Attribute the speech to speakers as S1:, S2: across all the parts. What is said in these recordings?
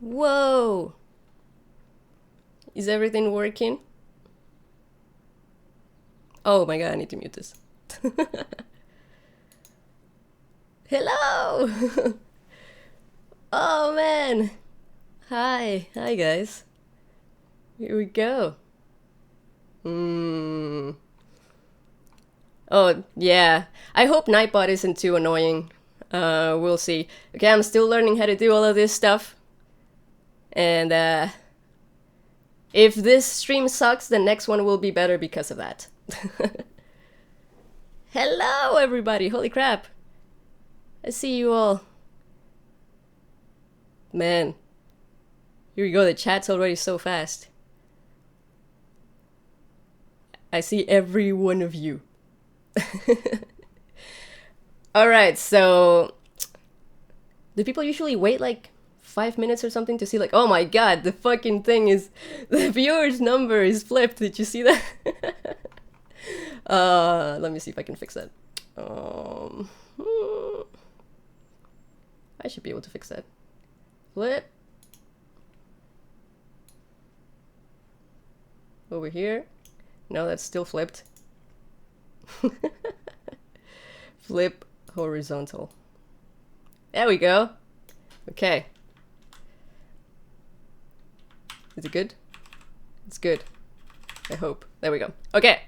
S1: Whoa! Is everything working? Oh my god, I need to mute this. Hello! Oh man! Hi guys. Here we go. Oh, yeah. I hope Nightbot isn't too annoying. We'll see. Okay, I'm still learning how to do all of this stuff. And, if this stream sucks, the next one will be better because of that. Hello, everybody! Holy crap! I see you all. Man. Here we go, the chat's already so fast. I see every one of you. Alright, so... Do people usually wait like 5 minutes or something to see like, oh my god, the fucking thing is... The viewers number is flipped, did you see that? Let me see if I can fix that. I should be able to fix that. Flip. Over here. No, that's still flipped. Flip horizontal. There we go. Okay. Is it good? It's good. I hope. There we go. Okay.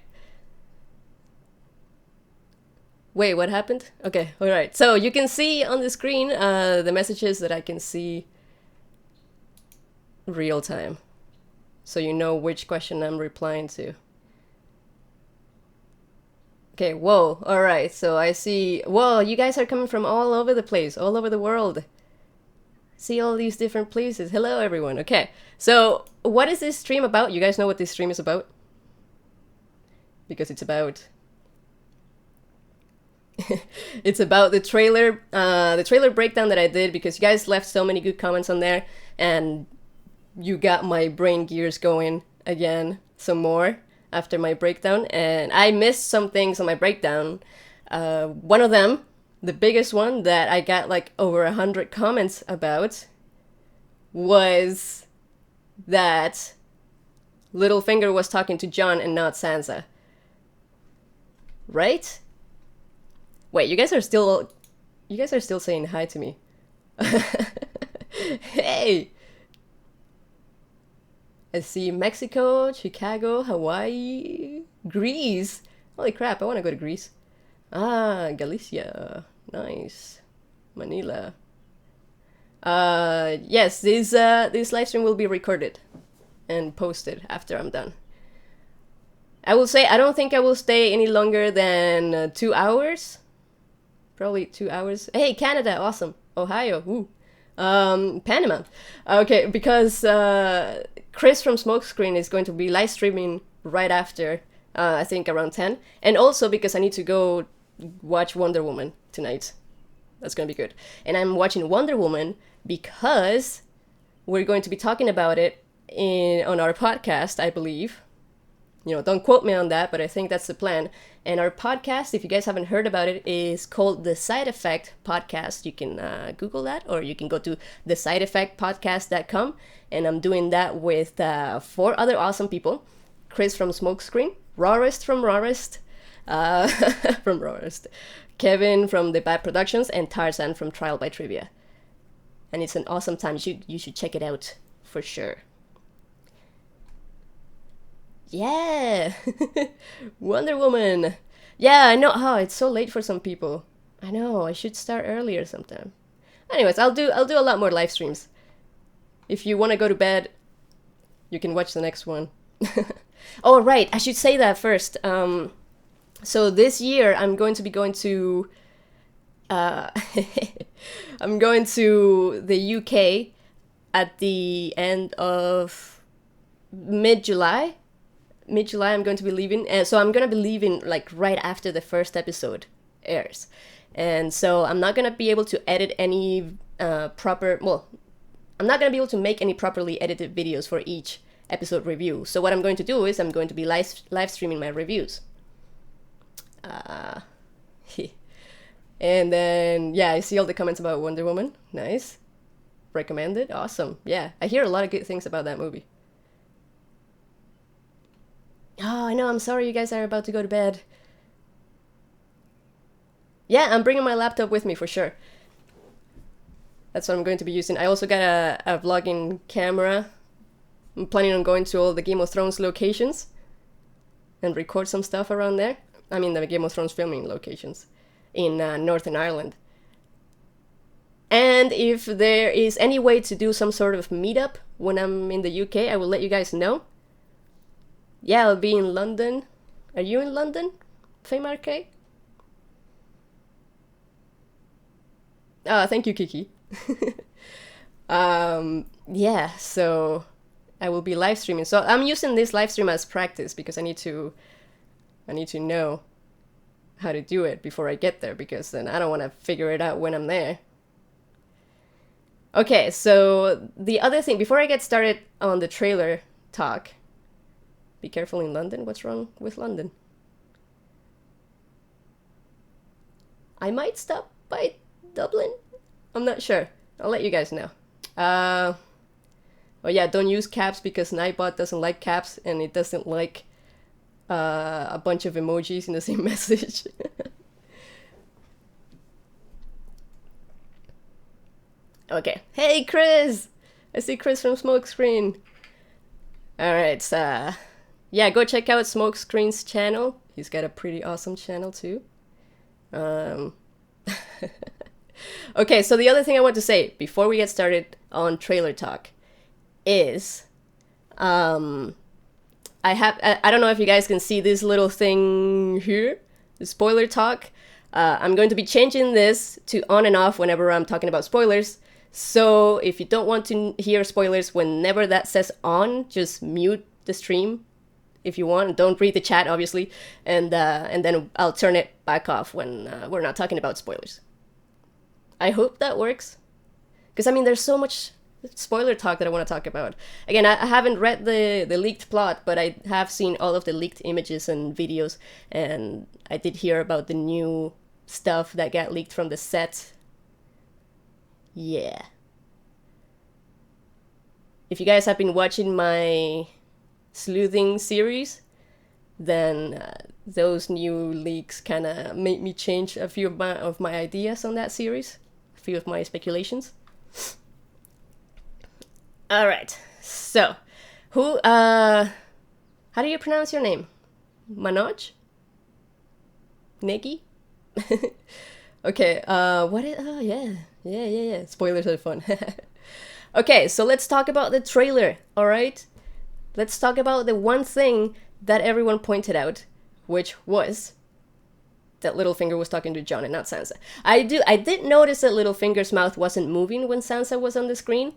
S1: Wait, what happened? Okay, alright. So you can see on the screen the messages that I can see real time. So you know which question I'm replying to. Okay, whoa, alright, so I see... Whoa, you guys are coming from all over the place, all over the world. See all these different places. Hello, everyone. Okay, so what is this stream about? You guys know what this stream is about? Because it's about... it's about the trailer breakdown that I did, because you guys left so many good comments on there, and you got my brain gears going again some more after my breakdown, and I missed some things on my breakdown. One of them, the biggest one that I got like over 100 comments about, was that Littlefinger was talking to John and not Sansa. Right? Wait, you guys are still saying hi to me. Hey! I see Mexico, Chicago, Hawaii, Greece. Holy crap, I want to go to Greece. Ah, Galicia. Nice. Manila. Yes, this live stream will be recorded and posted after I'm done. I will say I don't think I will stay any longer than 2 hours. Probably 2 hours. Hey, Canada, awesome. Ohio, woo. Panama. Okay, because Chris from Smokescreen is going to be live streaming right after, I think around 10. And also because I need to go watch Wonder Woman tonight. That's gonna be good. And I'm watching Wonder Woman because we're going to be talking about it on our podcast, I believe. You know, don't quote me on that, but I think that's the plan. And our podcast, if you guys haven't heard about it, is called The Side Effect Podcast. You can Google that, or you can go to thesideeffectpodcast.com. And I'm doing that with 4 other awesome people. Chris from Smokescreen, Rawrest from Rawrest, from Rawrest, Kevin from The Bad Productions, and Tarzan from Trial by Trivia. And it's an awesome time. You should check it out for sure. Yeah, Wonder Woman. Yeah, I know. Oh, it's so late for some people. I know. I should start earlier sometime. Anyways, I'll do a lot more live streams. If you want to go to bed, you can watch the next one. Oh, right. I should say that first. So this year I'm going to be going to. I'm going to the UK at the end of mid-July. I'm going to be leaving, and so I'm going to be leaving like right after the first episode airs, and so I'm not going to be able to edit any I'm not going to be able to make any properly edited videos for each episode review. So what I'm going to do is I'm going to be live streaming my reviews. And then yeah, I see all the comments about Wonder Woman. Nice. recommend it? Awesome. Yeah, I hear a lot of good things about that movie. Oh, I know, I'm sorry you guys are about to go to bed. Yeah, I'm bringing my laptop with me for sure. That's what I'm going to be using. I also got a vlogging camera. I'm planning on going to all the Game of Thrones locations and record some stuff around there. I mean, the Game of Thrones filming locations in Northern Ireland. And if there is any way to do some sort of meetup when I'm in the UK, I will let you guys know. Yeah, I'll be in London. Are you in London, Faymark? Thank you, Kiki. Yeah, so I will be live streaming. So I'm using this live stream as practice because I need to know how to do it before I get there, because then I don't want to figure it out when I'm there. Okay, so the other thing, before I get started on the trailer talk, be careful in London. What's wrong with London? I might stop by Dublin. I'm not sure. I'll let you guys know. Oh yeah, don't use caps because Nightbot doesn't like caps and it doesn't like a bunch of emojis in the same message. Okay. Hey, Chris! I see Chris from Smokescreen. Alright, yeah, go check out Smokescreen's channel. He's got a pretty awesome channel too. Okay, so the other thing I want to say before we get started on trailer talk is I don't know if you guys can see this little thing here, the spoiler talk. I'm going to be changing this to on and off whenever I'm talking about spoilers. So if you don't want to hear spoilers whenever that says on, just mute the stream if you want. Don't read the chat, obviously, and then I'll turn it back off when we're not talking about spoilers. I hope that works, because I mean, there's so much spoiler talk that I want to talk about. Again, I haven't read the leaked plot, but I have seen all of the leaked images and videos, and I did hear about the new stuff that got leaked from the set. Yeah. If you guys have been watching my sleuthing series, then those new leaks kind of made me change a few of my ideas on that series, a few of my speculations. All right, so how do you pronounce your name? Manoj? Negi? Okay, yeah. Spoilers are fun. Okay, so let's talk about the trailer, all right? Let's talk about the one thing that everyone pointed out, which was that Littlefinger was talking to Jon and not Sansa. I did notice that Littlefinger's mouth wasn't moving when Sansa was on the screen,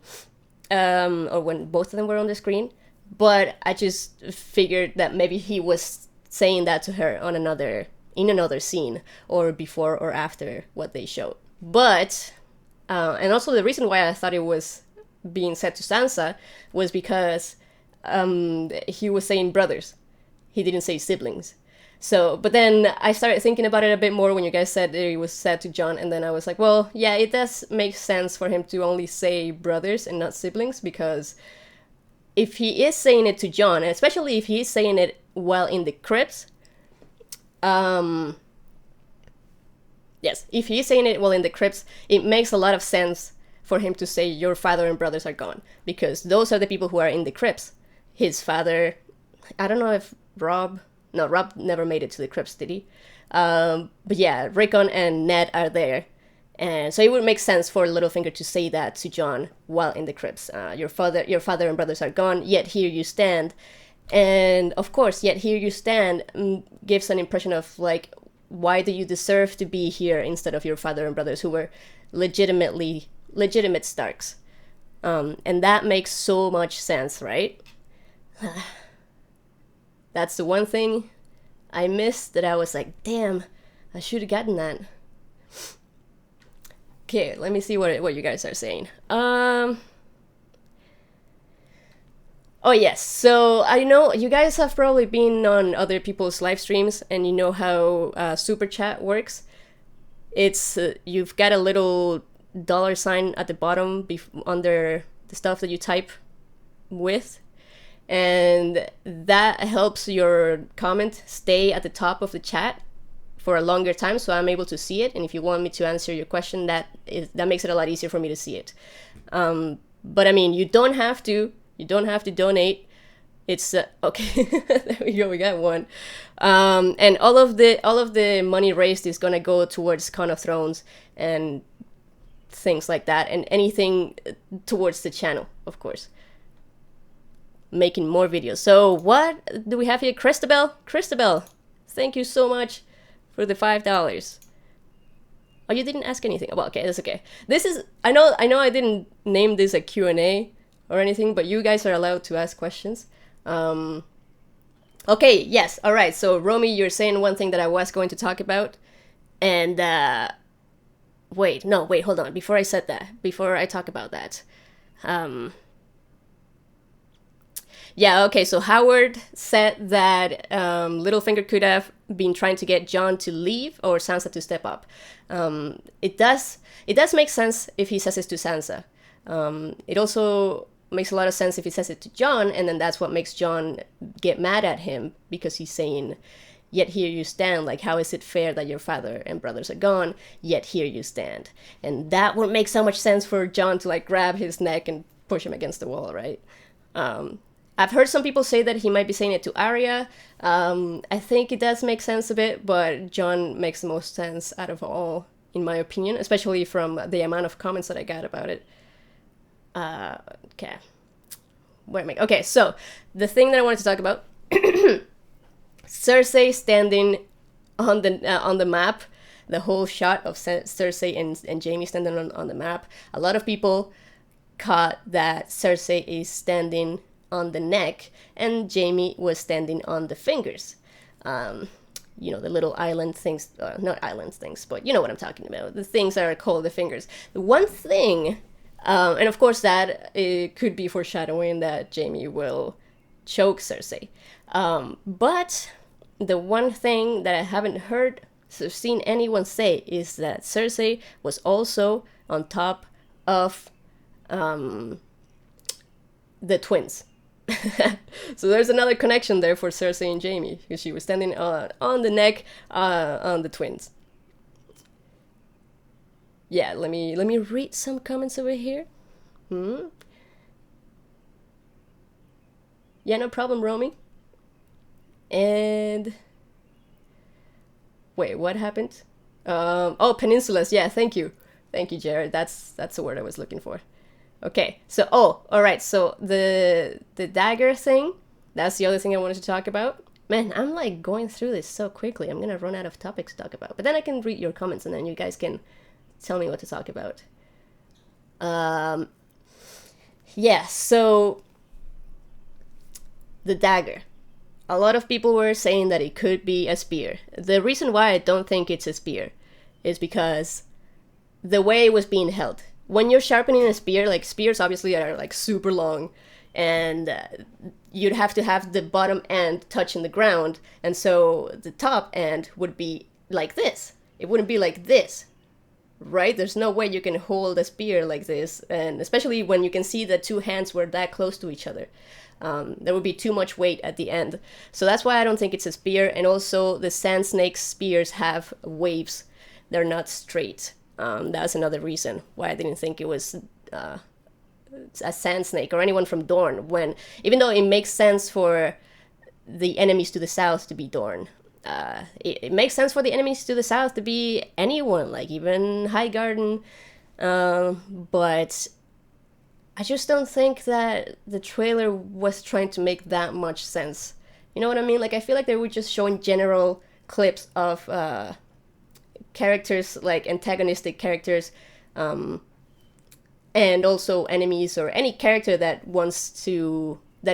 S1: or when both of them were on the screen, but I just figured that maybe he was saying that to her in another scene, or before or after what they showed. But, and also the reason why I thought it was being said to Sansa was because he was saying brothers. He didn't say siblings. So, but then I started thinking about it a bit more when you guys said it was said to Jon, and then I was like, well, yeah, it does make sense for him to only say brothers and not siblings, because if he is saying it to Jon, and especially if he is saying it while in the crypts, yes, if he is saying it while in the crypts, it makes a lot of sense for him to say your father and brothers are gone, because those are the people who are in the crypts. His father, I don't know if Rob never made it to the crypts, did he? But yeah, Rickon and Ned are there. And so it would make sense for Littlefinger to say that to Jon while in the crypts. Your father and brothers are gone, yet here you stand. And of course, yet here you stand gives an impression of like, why do you deserve to be here instead of your father and brothers who were legitimate Starks? And that makes so much sense, right? That's the one thing I missed that I was like, damn, I should have gotten that. Okay, let me see what you guys are saying. Oh yes, so I know you guys have probably been on other people's live streams and you know how super chat works. It's you've got a little $sign at the bottom under the stuff that you type with, and that helps your comment stay at the top of the chat for a longer time, so I'm able to see it. And if you want me to answer your question, that makes it a lot easier for me to see it. But I mean, you don't have to donate. It's okay. There we go. We got one. And all of the money raised is gonna go towards Con of Thrones and things like that, and anything towards the channel, of course. Making more videos. So what do we have here? Christabel, thank you so much for the $5. Oh, you didn't ask anything. Well, okay, that's okay. This is, I know I didn't name this a Q&A or anything, but you guys are allowed to ask questions. Okay, yes, all right. So Romy, you're saying one thing that I was going to talk about, and wait, hold on. Before I talk about that, yeah, okay, so Howard said that Littlefinger could have been trying to get Jon to leave or Sansa to step up. It does make sense if he says it to Sansa. It also makes a lot of sense if he says it to Jon, and then that's what makes Jon get mad at him, because he's saying, yet here you stand, like, how is it fair that your father and brothers are gone, yet here you stand. And that would make so much sense for Jon to, like, grab his neck and push him against the wall, right? I've heard some people say that he might be saying it to Arya. I think it does make sense a bit, but Jon makes the most sense out of all, in my opinion, especially from the amount of comments that I got about it. Okay. Where am I? Okay, so the thing that I wanted to talk about, Cersei standing on the map, the whole shot of Cersei and Jaime standing on the map. A lot of people caught that Cersei is standing on the neck and Jaime was standing on the fingers. You know, the little island things, not island things, but you know what I'm talking about. The things that are called the fingers. The one thing, and of course that it could be foreshadowing that Jaime will choke Cersei. But the one thing that I haven't seen anyone say is that Cersei was also on top of the twins. So there's another connection there for Cersei and Jaime, because she was standing on the neck on the twins. Yeah, let me read some comments over here. Yeah, no problem, Romy. And wait, what happened? Oh, peninsulas. Yeah, thank you, Jared. That's the word I was looking for. Okay, so, all right, so the dagger thing, that's the other thing I wanted to talk about. Man, I'm like going through this so quickly, I'm gonna run out of topics to talk about. But then I can read your comments and then you guys can tell me what to talk about. Yeah, so the dagger. A lot of people were saying that it could be a spear. The reason why I don't think it's a spear is because the way it was being held. When you're sharpening a spear, like, spears obviously are like super long, and you'd have to have the bottom end touching the ground, and so the top end would be like this. It wouldn't be like this, right? There's no way you can hold a spear like this, and especially when you can see the two hands were that close to each other. There would be too much weight at the end. So that's why I don't think it's a spear, and also the sand snake spears have waves. They're not straight. That's another reason why I didn't think it was a sand snake or anyone from Dorne, when, even though it makes sense for the enemies to the south to be Dorne, it makes sense for the enemies to the south to be anyone, like even Highgarden, but I just don't think that the trailer was trying to make that much sense. You know what I mean? Like, I feel like they were just showing general clips of characters, like antagonistic characters, and also enemies or any character that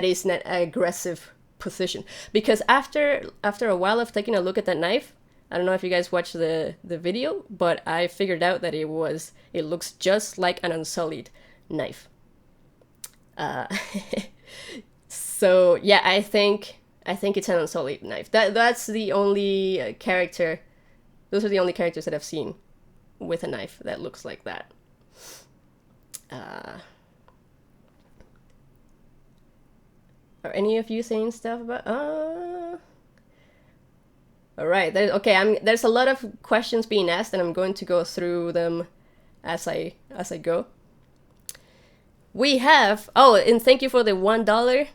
S1: is in an aggressive position. Because after a while of taking a look at that knife, I don't know if you guys watched the video, but I figured out that it looks just like an unsullied knife. So yeah, I think it's an unsullied knife. That's the only character. Those are the only characters that I've seen with a knife that looks like that. Are any of you saying stuff about? All right. Okay. There's a lot of questions being asked, and I'm going to go through them as I go. We have. Oh, and thank you for the $1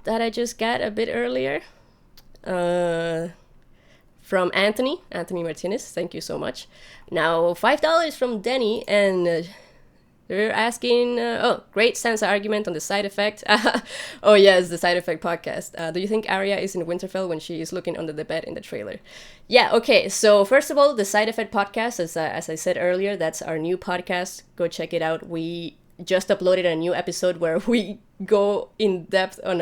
S1: that I just got a bit earlier. From Anthony Martinez. Thank you so much. Now $5 from Denny, and they're asking, great Sansa argument on the side effect. Oh yes, the side effect podcast. Do you think Arya is in Winterfell when she is looking under the bed in the trailer? Yeah, okay. So first of all, the side effect podcast, as I said earlier, that's our new podcast. Go check it out. We just uploaded a new episode where we go in depth on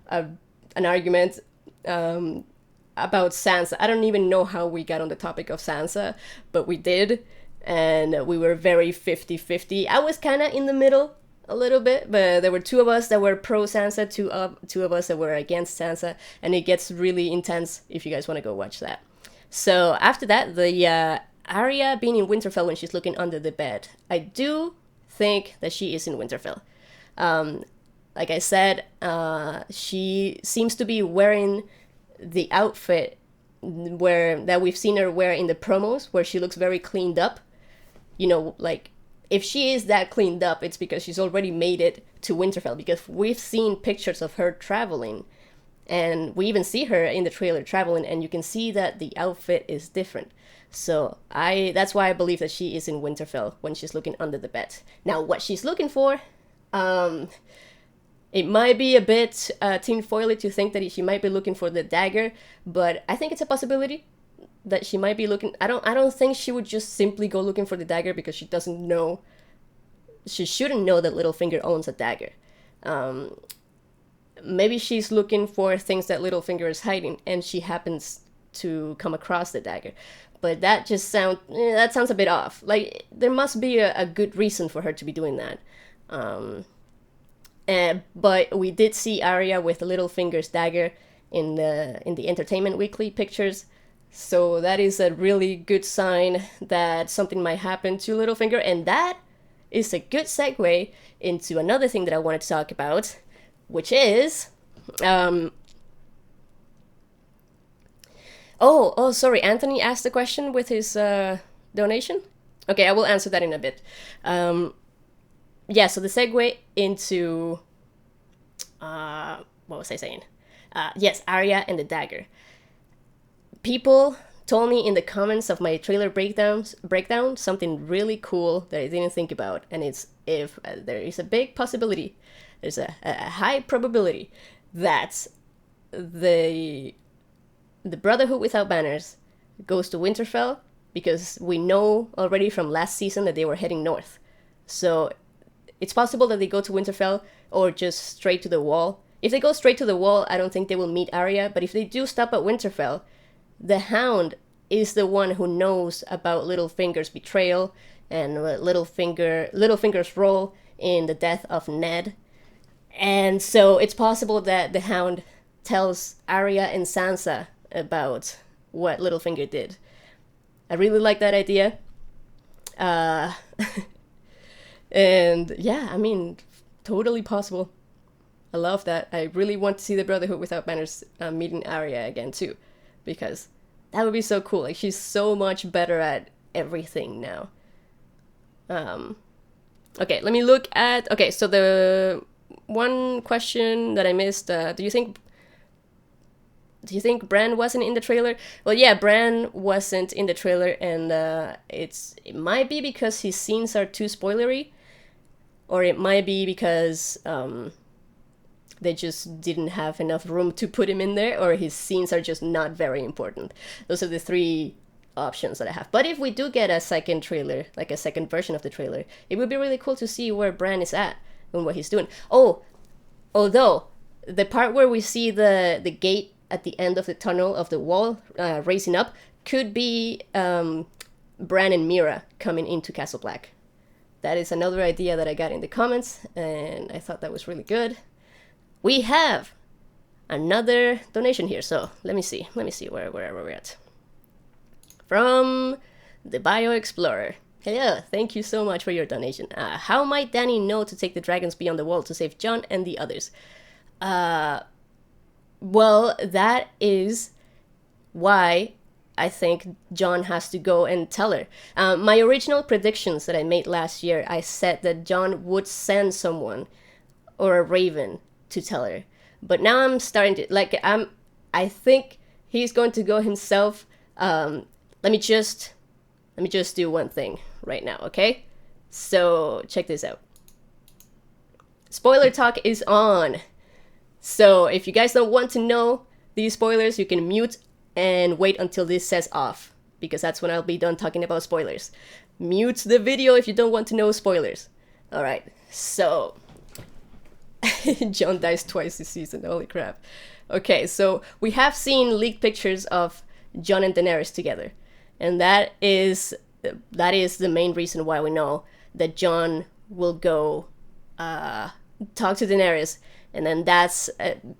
S1: an argument about Sansa. I don't even know how we got on the topic of Sansa, but we did. And we were very 50-50. I was kind of in the middle a little bit, but there were two of us that were pro Sansa, two of us that were against Sansa, and it gets really intense if you guys want to go watch that. So after that, the Arya being in Winterfell when she's looking under the bed. I do think that she is in Winterfell. Like I said, she seems to be wearing the outfit that we've seen her wear in the promos, where she looks very cleaned up. You know, like, if she is that cleaned up, it's because she's already made it to Winterfell, because we've seen pictures of her traveling, and we even see her in the trailer traveling, and you can see that the outfit is different. So that's why I believe that she is in Winterfell when she's looking under the bed. Now, what she's looking for, it might be a bit tinfoily to think that she might be looking for the dagger, but I think it's a possibility that she might be looking. I don't think she would just simply go looking for the dagger, because she doesn't know. She shouldn't know that Littlefinger owns a dagger. Maybe she's looking for things that Littlefinger is hiding, and she happens to come across the dagger. But that just sounds a bit off. Like, there must be a good reason for her to be doing that. But we did see Arya with Littlefinger's dagger in the Entertainment Weekly pictures. So that is a really good sign that something might happen to Littlefinger, and that is a good segue into another thing that I wanted to talk about, which is... sorry, Anthony asked the question with his donation? Okay, I will answer that in a bit. So the segue into... what was I saying? Yes, Arya and the dagger. People told me in the comments of my trailer breakdown something really cool that I didn't think about, and it's if there is a big possibility, there's a high probability that the Brotherhood Without Banners goes to Winterfell, because we know already from last season that they were heading north. So it's possible that they go to Winterfell or just straight to the Wall. If they go straight to the Wall, I don't think they will meet Arya, but if they do stop at Winterfell, the Hound is the one who knows about Littlefinger's betrayal and Littlefinger's role in the death of Ned. And so it's possible that the Hound tells Arya and Sansa about what Littlefinger did. I really like that idea. And yeah, I mean, totally possible. I love that. I really want to see the Brotherhood Without Banners meeting Arya again too, because that would be so cool. Like, she's so much better at everything now. Okay, let me look at... Okay, so the one question that I missed, do you think Bran wasn't in the trailer? Well, yeah, Bran wasn't in the trailer, and it might be because his scenes are too spoilery, or it might be because they just didn't have enough room to put him in there, or his scenes are just not very important. Those are the three options that I have. But if we do get a second trailer, like a second version of the trailer, it would be really cool to see where Bran is at and what he's doing. Oh, although the part where we see the gate at the end of the tunnel of the wall raising up could be Bran and Mira coming into Castle Black. That is another idea that I got in the comments, and I thought that was really good. We have another donation here, so let me see where we're at. From the Bio Explorer. Hello, thank you so much for your donation. How might Danny know to take the dragons beyond the wall to save John and the others? Well, that is why I think John has to go and tell her. My original predictions that I made last year, I said that John would send someone or a raven to tell her. But now I'm starting to, I think he's going to go himself. Let me just do one thing right now, okay? So check this out. Spoiler talk is on. So if you guys don't want to know these spoilers, you can mute and wait until this says off, because that's when I'll be done talking about spoilers. Mute the video if you don't want to know spoilers. Alright, so John dies twice this season, holy crap. Okay, so we have seen leaked pictures of John and Daenerys together. And that is the main reason why we know that John will go talk to Daenerys, and then that's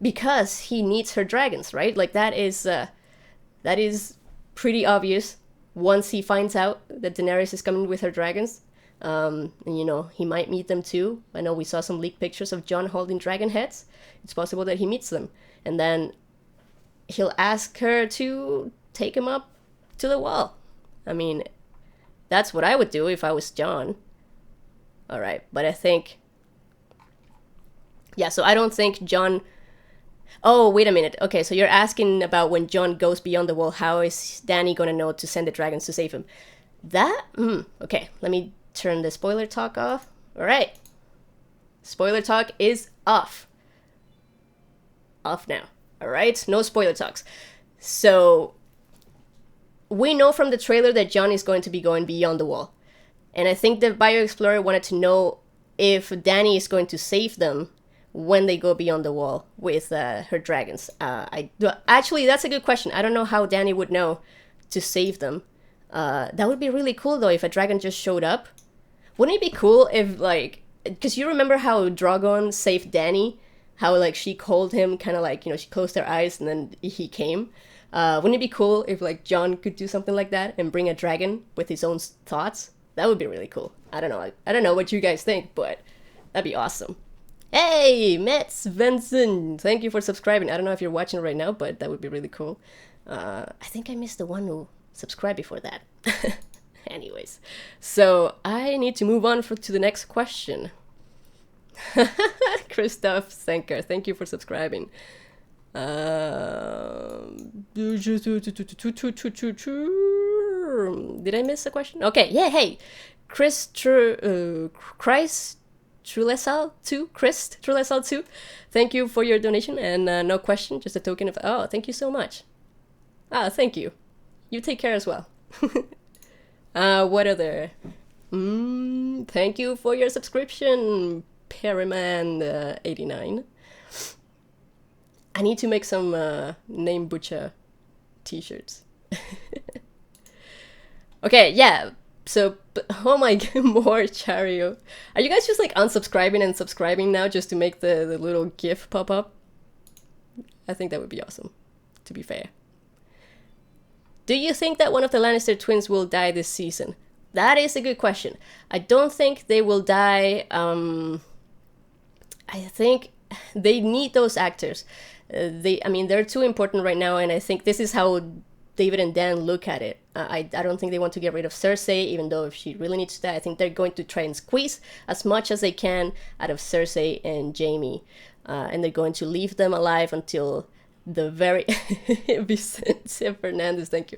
S1: because he needs her dragons, right? Like that is pretty obvious once he finds out that Daenerys is coming with her dragons. And you know, he might meet them too. I know we saw some leaked pictures of John holding dragon heads. It's possible that he meets them, and then he'll ask her to take him up to the wall. I mean, that's what I would do if I was John. Alright, but I think... Yeah, so I don't think John... Oh, wait a minute. Okay, so you're asking about when John goes beyond the wall, how is Dany gonna know to send the dragons to save him? That? Okay, let me turn the spoiler talk off. Alright. Spoiler talk is off. Off now. Alright, no spoiler talks. So... we know from the trailer that John is going to be going beyond the wall. And I think the Bio-Explorer wanted to know if Dany is going to save them when they go beyond the wall with her dragons. Actually, that's a good question. I don't know how Dany would know to save them. That would be really cool, though, if a dragon just showed up. Wouldn't it be cool if, like... because you remember how Drogon saved Dany? How, like, she called him, kind of like, you know, she closed her eyes and then he came. Wouldn't it be cool if, like, John could do something like that and bring a dragon with his own thoughts? That would be really cool. I don't know. I don't know what you guys think, but that'd be awesome. Hey, Mets Svensson! Thank you for subscribing. I don't know if you're watching right now, but that would be really cool. I think I missed the one who subscribed before that. Anyways, so I need to move on to the next question. Christoph Senker, thank you for subscribing. Did I miss a question? Okay, yeah, hey, Christ Trulesal 2, Christ Trulesal 2, thank you for your donation, and no question, just a token of, oh, thank you so much. Thank you. You take care as well. What other? Thank you for your subscription, Perryman 89. I need to make some Name Butcher t-shirts. Okay, yeah. So, oh my god, more Chario. Are you guys just like unsubscribing and subscribing now just to make the little GIF pop up? I think that would be awesome, to be fair. Do you think that one of the Lannister twins will die this season? That is a good question. I don't think they will die. I think they need those actors. I mean, they're too important right now, and I think this is how David and Dan look at it. I don't think they want to get rid of Cersei, even though if she really needs to die, I think they're going to try and squeeze as much as they can out of Cersei and Jaime. And they're going to leave them alive until the very... Vicente Fernandez, thank you.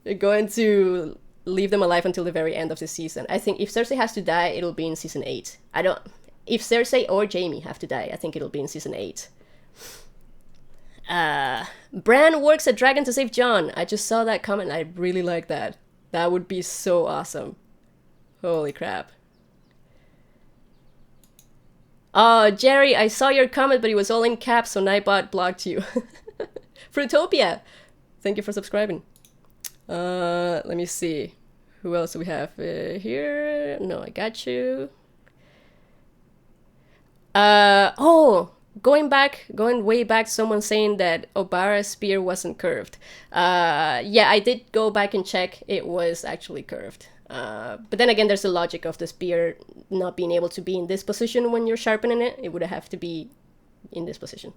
S1: They're going to leave them alive until the very end of the season. I think if Cersei has to die, it'll be in season 8. If Cersei or Jaime have to die, I think it'll be in season 8. Bran works a dragon to save Jon. I just saw that comment. I really like that. That would be so awesome. Holy crap. Oh, Jerry, I saw your comment, but it was all in caps, so Nightbot blocked you. Fruitopia, thank you for subscribing. Let me see. Who else do we have here? No, I got you. Going way back, someone saying that Obara's spear wasn't curved. Yeah, I did go back and check. It was actually curved. But then again, there's the logic of the spear not being able to be in this position when you're sharpening it. It would have to be in this position.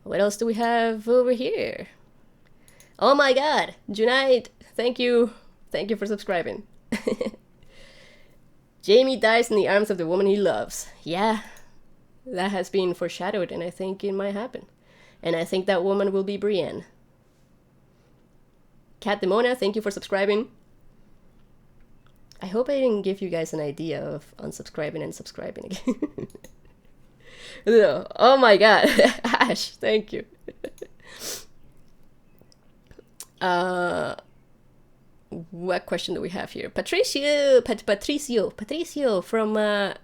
S1: What else do we have over here? Oh my god, Junaid, thank you. Thank you for subscribing. Jamie dies in the arms of the woman he loves. Yeah, that has been foreshadowed, and I think it might happen. And I think that woman will be Brienne. Cat Demona, thank you for subscribing. I hope I didn't give you guys an idea of unsubscribing and subscribing again. No. Oh my god. Ash, thank you. What question do we have here? Patricio from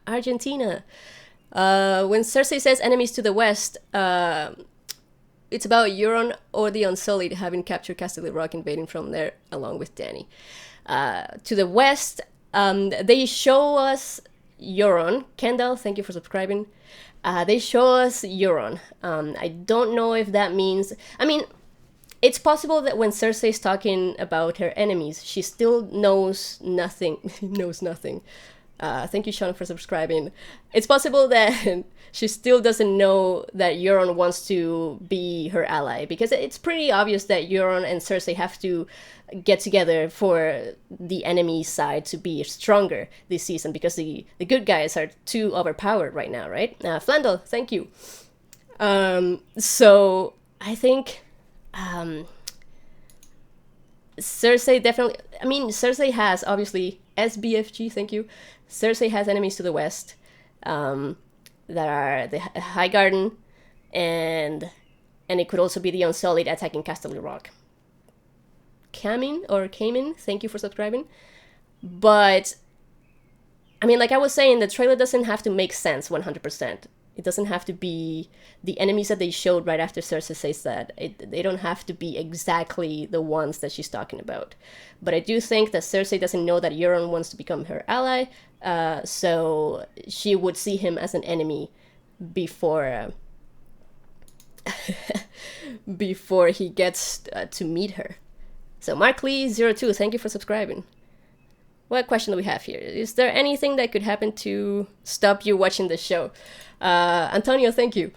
S1: Argentina. When Cersei says enemies to the west, it's about Euron or the Unsullied having captured Casterly Rock, invading from there along with Dany. To the west, they show us Euron. Kendall, thank you for subscribing. They show us Euron. I don't know if that means... I mean, it's possible that when Cersei is talking about her enemies, she still knows nothing. knows nothing. Thank you, Sean, for subscribing. It's possible that she still doesn't know that Euron wants to be her ally, because it's pretty obvious that Euron and Cersei have to get together for the enemy side to be stronger this season, because the good guys are too overpowered right now, right? Flandel, thank you. So I think Cersei definitely... I mean, Cersei has, obviously, SBFG, thank you. Cersei has enemies to the west that are the High Garden, and it could also be the Unsullied attacking Casterly Rock. Kamin, thank you for subscribing. But, I mean, like I was saying, the trailer doesn't have to make sense 100%. It doesn't have to be the enemies that they showed right after Cersei says that. They don't have to be exactly the ones that she's talking about. But I do think that Cersei doesn't know that Euron wants to become her ally, so she would see him as an enemy before before he gets to meet her. So Mark Lee02, thank you for subscribing. What question do we have here? Is there anything that could happen to stop you watching the show? Antonio, thank you.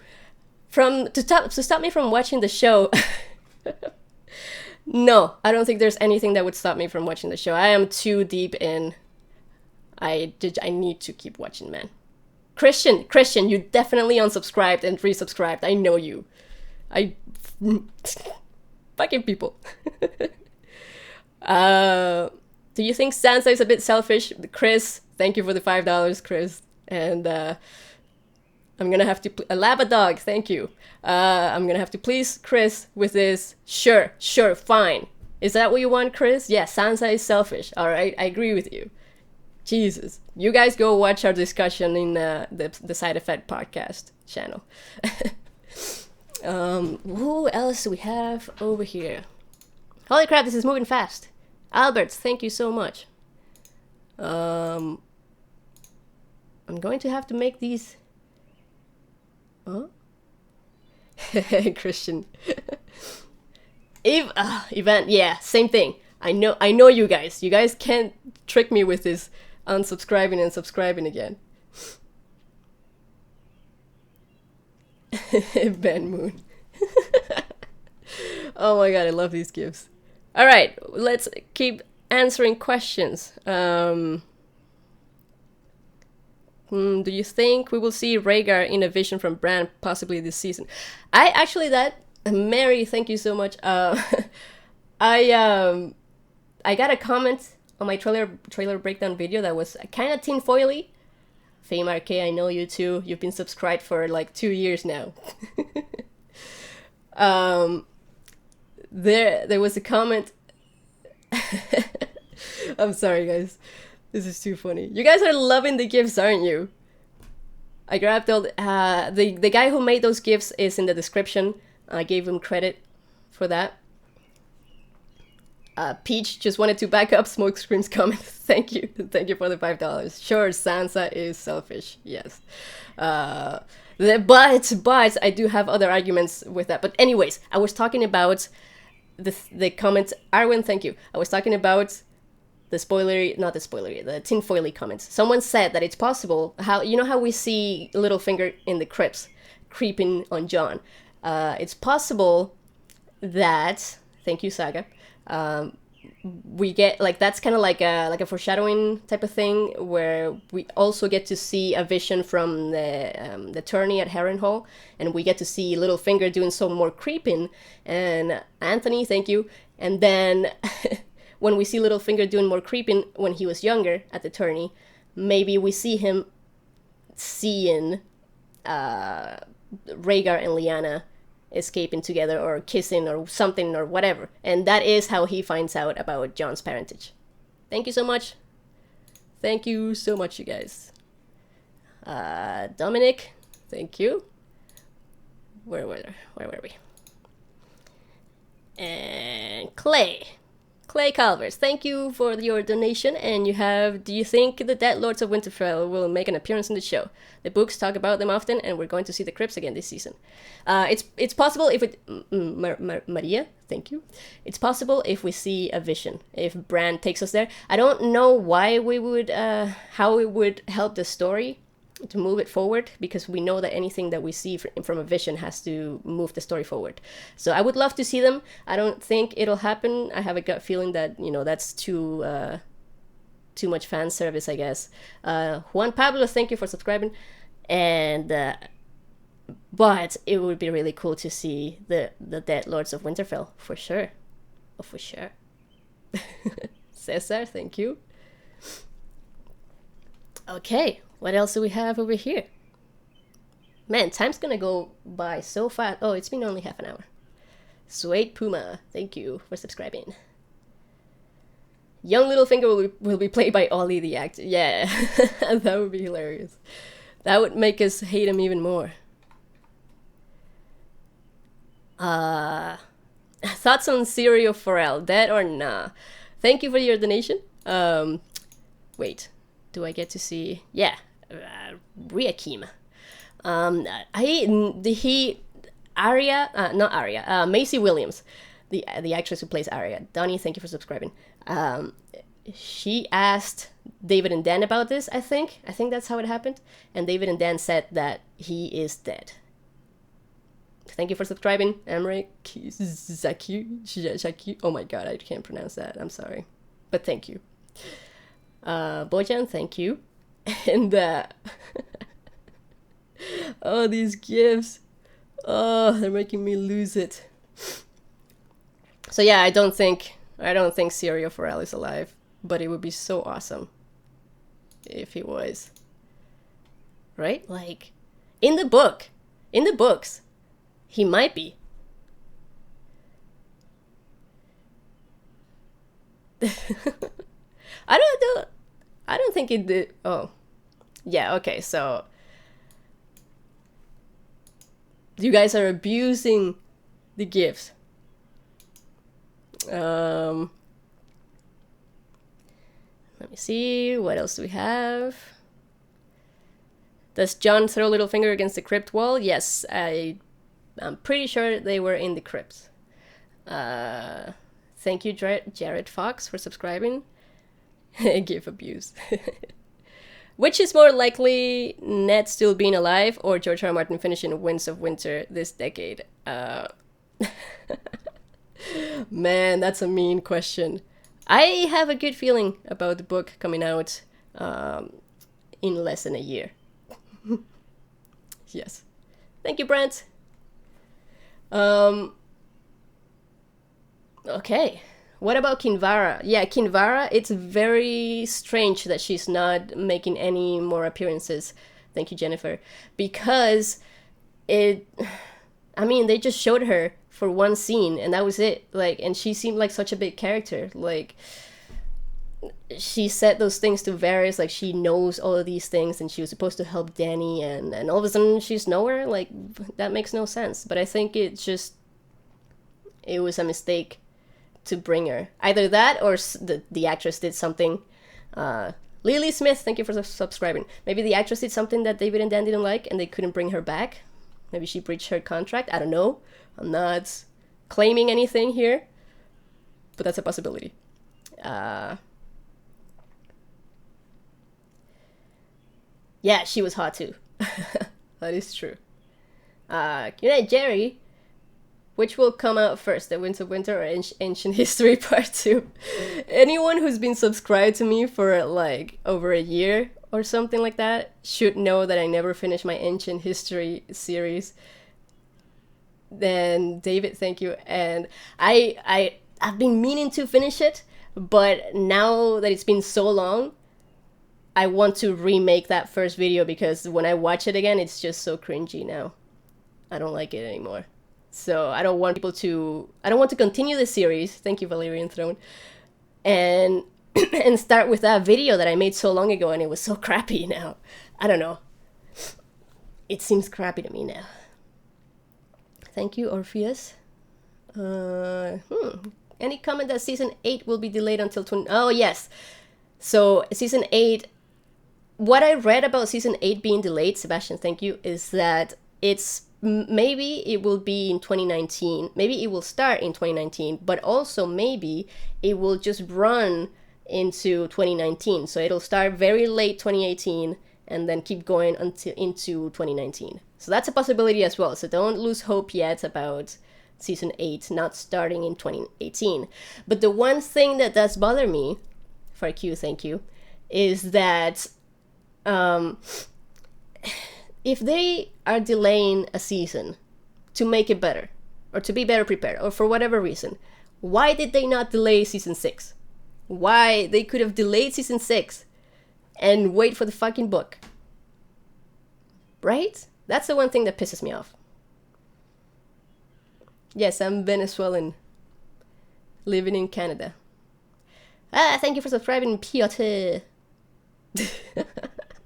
S1: To stop me from watching the show. No, I don't think there's anything that would stop me from watching the show. I am too deep in. I need to keep watching, man. Christian, you definitely unsubscribed and resubscribed. I know you. Fucking people. Do you think Sansa is a bit selfish? Chris, thank you for the $5, Chris. And I'm gonna have to... Labadog, thank you. I'm gonna have to please Chris with this. Sure, fine. Is that what you want, Chris? Yeah, Sansa is selfish. All right, I agree with you. Jesus. You guys go watch our discussion in the Side Effect podcast channel. Who else do we have over here? Holy crap, this is moving fast. Albert, thank you so much. I'm going to have to make these... Huh? Christian. Event, yeah, same thing. I know you guys. You guys can't trick me with this unsubscribing and subscribing again. Ben Moon. Oh my god, I love these gifs. Alright, let's keep answering questions. Do you think we will see Rhaegar in a vision from Bran possibly this season? Mary, thank you so much. I got a comment on my trailer breakdown video that was kind of tinfoily. Fame RK, I know you too. You've been subscribed for like 2 years now. There was a comment. I'm sorry, guys. This is too funny. You guys are loving the gifts, aren't you? I grabbed all the guy who made those gifts is in the description. I gave him credit for that. Peach just wanted to back up Smokescream's comment. Thank you for the $5. Sure, Sansa is selfish. Yes, but I do have other arguments with that. But anyways, I was talking about the comments. Arwen, thank you. I was talking about the spoilery, not the spoilery, the tinfoily comments. Someone said that it's possible, how you know how we see Littlefinger in the crypts creeping on Jon. It's possible that, thank you, Saga, we get like that's kind of like a foreshadowing type of thing where we also get to see a vision from the tourney at Harrenhal, and we get to see Littlefinger doing some more creeping. And Anthony, thank you. And then when we see Littlefinger doing more creeping when he was younger at the tourney, maybe we see him seeing Rhaegar and Lyanna escaping together or kissing or something or whatever. And that is how he finds out about Jon's parentage. Thank you so much. Thank you so much, you guys. Dominic, thank you. Where were we? And Clay Calvers, thank you for your donation. And you have, do you think the Dead Lords of Winterfell will make an appearance in the show? The books talk about them often, and we're going to see the crypts again this season. It's possible if it... Maria, thank you. It's possible if we see a vision, if Bran takes us there. I don't know why we would... how it would help the story to move it forward, because we know that anything that we see from a vision has to move the story forward. So I would love to see them. I don't think it'll happen. I have a gut feeling that, you know, that's too much fan service, I guess. Juan Pablo, thank you for subscribing. And but it would be really cool to see the Dead Lords of Winterfell, for sure. Oh, for sure. Cesar, thank you. Okay, what else do we have over here? Man, time's gonna go by so fast. Oh, it's been only half an hour. Suede Puma, thank you for subscribing. Young Littlefinger will be played by Ollie the actor. Yeah, that would be hilarious. That would make us hate him even more. Thoughts on Syrio Forel, dead or nah? Thank you for your donation. Wait, do I get to see? Yeah, Riakim. Macy Williams, the actress who plays Arya. Donnie, thank you for subscribing. She asked David and Dan about this, I think that's how it happened, and David and Dan said that he is dead. Thank you for subscribing, Emre Zaki. Oh my god, I can't pronounce that, I'm sorry, but thank you. Bojan, thank you. And oh, these gifs, oh, they're making me lose it. So yeah, I don't think Syrio Forel is alive, but it would be so awesome if he was. Right? Like, in the books, he might be. I don't think it did. Oh, yeah, okay, so you guys are abusing the gifts. Let me see, what else do we have? Does Jon throw Littlefinger against the crypt wall? Yes, I'm pretty sure they were in the crypts. Thank you, Jared Fox, for subscribing. Gif abuse. Which is more likely, Ned still being alive or George R. R. Martin finishing Winds of Winter this decade? Man, that's a mean question. I have a good feeling about the book coming out in less than a year. Yes. Thank you, Brent. Okay. What about Kinvara? Yeah, Kinvara, it's very strange that she's not making any more appearances. Thank you, Jennifer. Because they just showed her for one scene and that was it. Like, and she seemed like such a big character. Like, she said those things to Varys, like she knows all of these things and she was supposed to help Dany, and all of a sudden she's nowhere. Like, that makes no sense. But I think it was a mistake to bring her. Either that or the actress did something. Lily Smith, thank you for subscribing. Maybe the actress did something that David and Dan didn't like and they couldn't bring her back. Maybe she breached her contract. I don't know. I'm not claiming anything here. but that's a possibility. Yeah, she was hot too. That is true. Good night, Jerry. Which will come out first, The Winds of Winter or Ancient History Part 2? Anyone who's been subscribed to me for like over a year or something like that should know that I never finished my Ancient History series. Then David, thank you. And I've been meaning to finish it, but now that it's been so long, I want to remake that first video because when I watch it again, it's just so cringy now. I don't like it anymore. So I don't want to continue the series. Thank you, Valerian Throne. And and start with that video that I made so long ago and it was so crappy now. I don't know. It seems crappy to me now. Thank you, Orpheus. Any comment that season 8 will be delayed until Oh, yes. So season 8, what I read about season 8 being delayed, Sebastian, thank you, is that maybe it will be in 2019. Maybe it will start in 2019, but also maybe it will just run into 2019. So it'll start very late 2018 and then keep going into 2019. So that's a possibility as well. So don't lose hope yet about season 8 not starting in 2018. But the one thing that does bother me, for Q, thank you, is that if they are delaying a season to make it better, or to be better prepared, or for whatever reason, why did they not delay season 6? Why? They could have delayed season 6 and wait for the fucking book. Right? That's the one thing that pisses me off. Yes, I'm Venezuelan, living in Canada. Thank you for subscribing, Piotr.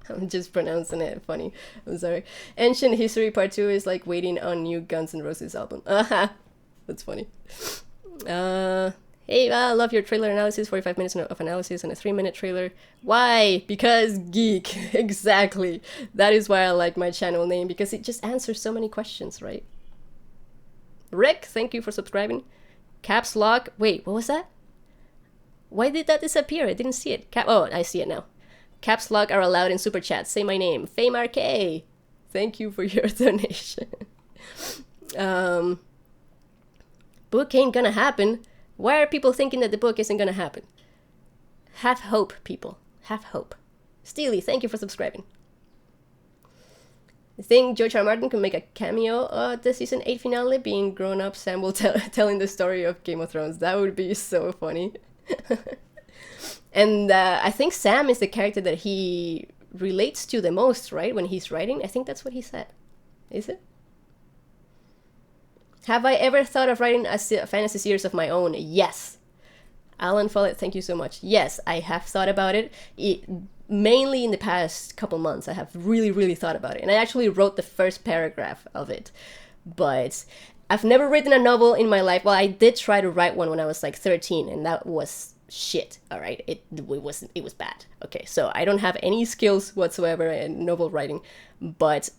S1: I'm just pronouncing it funny. I'm sorry. Ancient History Part 2 is like waiting on new Guns N' Roses album. That's funny. Hey, I love your trailer analysis. 45 minutes of analysis and a 3-minute trailer. Why? Because Geek. Exactly. That is why I like my channel name, because it just answers so many questions, right? Rick, thank you for subscribing. Caps Lock. Wait, what was that? Why did that disappear? I didn't see it. Oh, I see it now. Caps Lock are allowed in Super Chat. Say my name. FameRK. Thank you for your donation. Book ain't gonna happen. Why are people thinking that the book isn't gonna happen? Have hope, people. Have hope. Steely, thank you for subscribing. I think George R. R. Martin could make a cameo at the season 8 finale, being grown up Sam will telling the story of Game of Thrones. That would be so funny. And I think Sam is the character that he relates to the most, right? When he's writing. I think that's what he said. Is it? Have I ever thought of writing a fantasy series of my own? Yes. Alan Follett, thank you so much. Yes, I have thought about it. Mainly in the past couple months, I have really thought about it. And I actually wrote the first paragraph of it. But I've never written a novel in my life. Well, I did try to write one when I was like 13, and that was shit. All right, it was bad. Okay, so I don't have any skills whatsoever in novel writing. But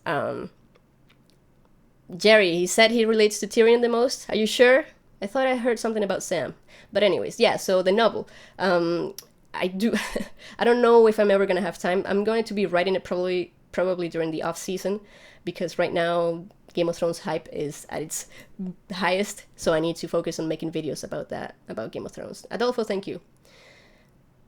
S1: Jerry, he said he relates to Tyrion the most. Are you sure? I thought I heard something about Sam. But anyways, yeah, so the novel. I don't know if I'm ever going to have time. I'm going to be writing it probably during the off season, because right now Game of Thrones hype is at its highest, so I need to focus on making videos about that, about Game of Thrones. Adolfo, thank you.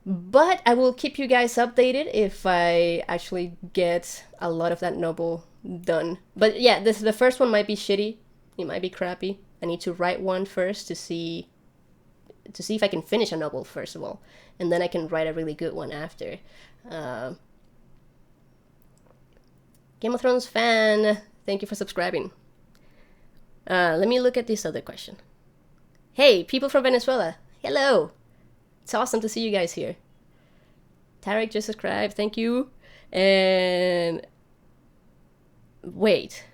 S1: But I will keep you guys updated if I actually get a lot of that novel done. But yeah, the first one might be shitty. It might be crappy. I need to write one first to see if I can finish a novel first of all, and then I can write a really good one after. Game of Thrones fan, thank you for subscribing. Let me look at this other question. Hey, people from Venezuela, hello. It's awesome to see you guys here. Tarek just subscribed, thank you. And wait,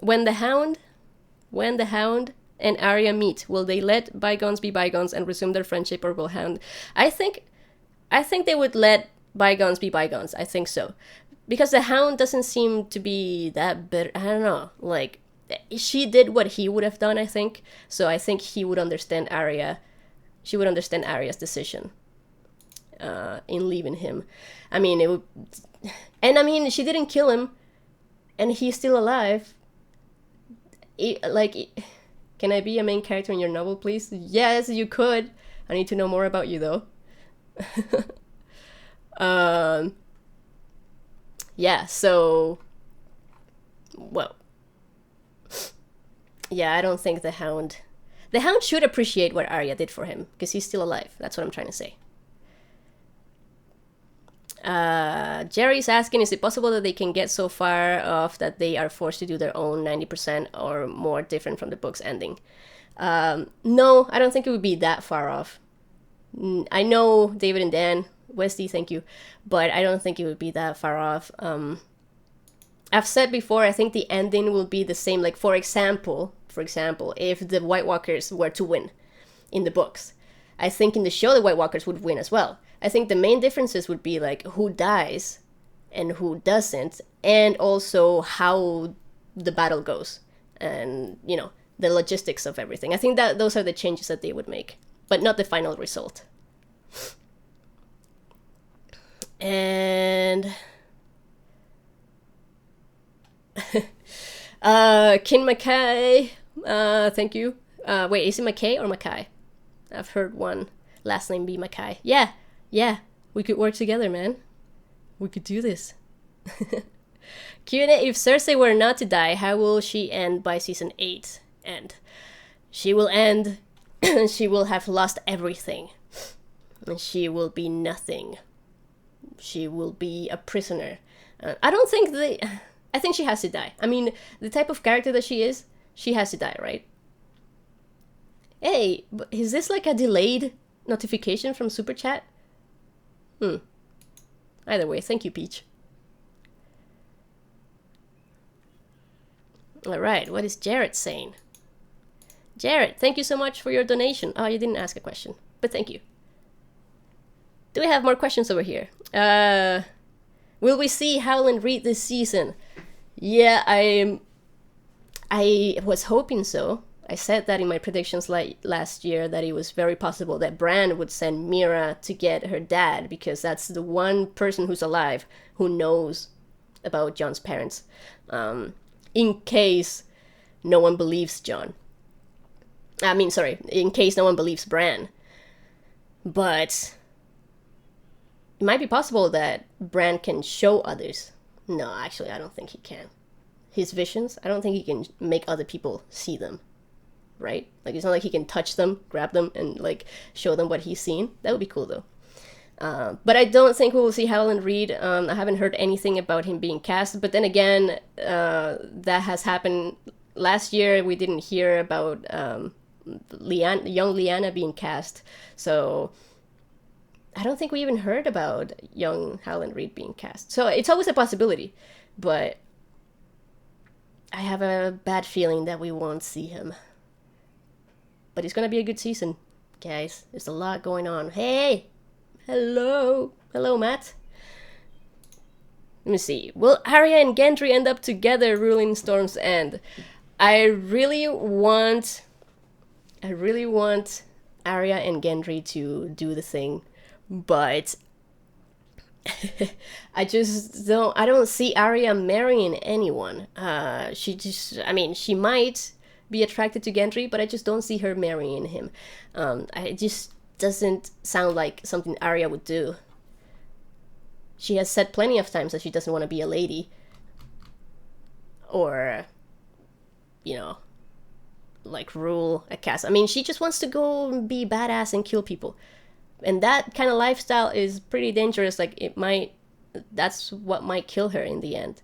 S1: when the Hound and Arya meet, will they let bygones be bygones and resume their friendship, or will Hound? I think they would let bygones be bygones. I think so, because the Hound doesn't seem to be that bitter. I don't know. Like, she did what he would have done, I think. So I think he would understand Arya she would understand Arya's decision in leaving him. I mean, it would, and I mean, she didn't kill him, and he's still alive. Can I be a main character in your novel, please? Yes, you could. I need to know more about you, though. Yeah, so... Well... Yeah, I don't think the Hound... The Hound should appreciate what Arya did for him, because he's still alive. That's what I'm trying to say. Jerry's asking, is it possible that they can get so far off that they are forced to do their own 90% or more different from the book's ending? No, I don't think it would be that far off. I know David and Dan, Westy, thank you, but I don't think it would be that far off. I've said before, I think the ending will be the same. Like, for example, if the White Walkers were to win in the books, I think in the show the White Walkers would win as well. I think the main differences would be like who dies and who doesn't, and also how the battle goes, and you know, the logistics of everything. I think that those are the changes that they would make, but not the final result. And Kin Mackay, thank you. Wait, is it Mackay or Mackay? I've heard one last name be Mackay. Yeah, we could work together, man. We could do this. Q&A, if Cersei were not to die, how will she end by season 8? She will end, she will have lost everything. And she will be nothing. She will be a prisoner. I think she has to die. I mean, the type of character that she is, she has to die, right? Hey, is this like a delayed notification from Super Chat? Either way, thank you, Peach. Alright, what is Jarrett saying? Jarrett, thank you so much for your donation. Oh, you didn't ask a question, but thank you. Do we have more questions over here? Will we see Howland Reed this season? Yeah, I was hoping so. I said that in my predictions last year, that it was very possible that Bran would send Mira to get her dad, because that's the one person who's alive who knows about Jon's parents, in case no one believes Jon. In case no one believes Bran. But it might be possible that Bran can show others. No, actually, I don't think he can. His visions, I don't think he can make other people see them. Right? Like, it's not like he can touch them, grab them, and like show them what he's seen. That would be cool, though. But I don't think we will see Howland Reed. I haven't heard anything about him being cast. But then again, that has happened last year. We didn't hear about young Lyanna being cast. So I don't think we even heard about young Howland Reed being cast. So it's always a possibility. But I have a bad feeling that we won't see him. But it's gonna be a good season, guys. There's a lot going on. Hey! Hello, Matt. Let me see. Will Arya and Gendry end up together ruling Storm's End? I really want Arya and Gendry to do the thing, but I don't see Arya marrying anyone. She might be attracted to Gendry, but I just don't see her marrying him. It just doesn't sound like something Arya would do. She has said plenty of times that she doesn't want to be a lady. Or, like rule a caste. I mean, she just wants to go and be badass and kill people. And that kind of lifestyle is pretty dangerous. Like, that's what might kill her in the end.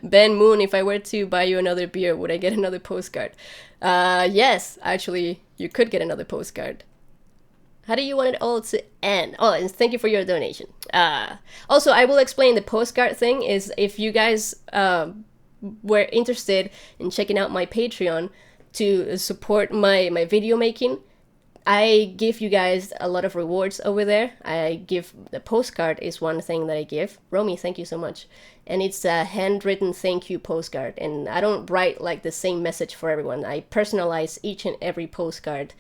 S1: Ben Moon, if I were to buy you another beer, would I get another postcard? Yes, actually, you could get another postcard. How do you want it all to end? Oh, and thank you for your donation. Also, I will explain the postcard thing is if you guys were interested in checking out my Patreon to support my video making, I give you guys a lot of rewards over there. I give the postcard is one thing that I give. Romy, thank you so much. And it's a handwritten thank you postcard. And I don't write like the same message for everyone. I personalize each and every postcard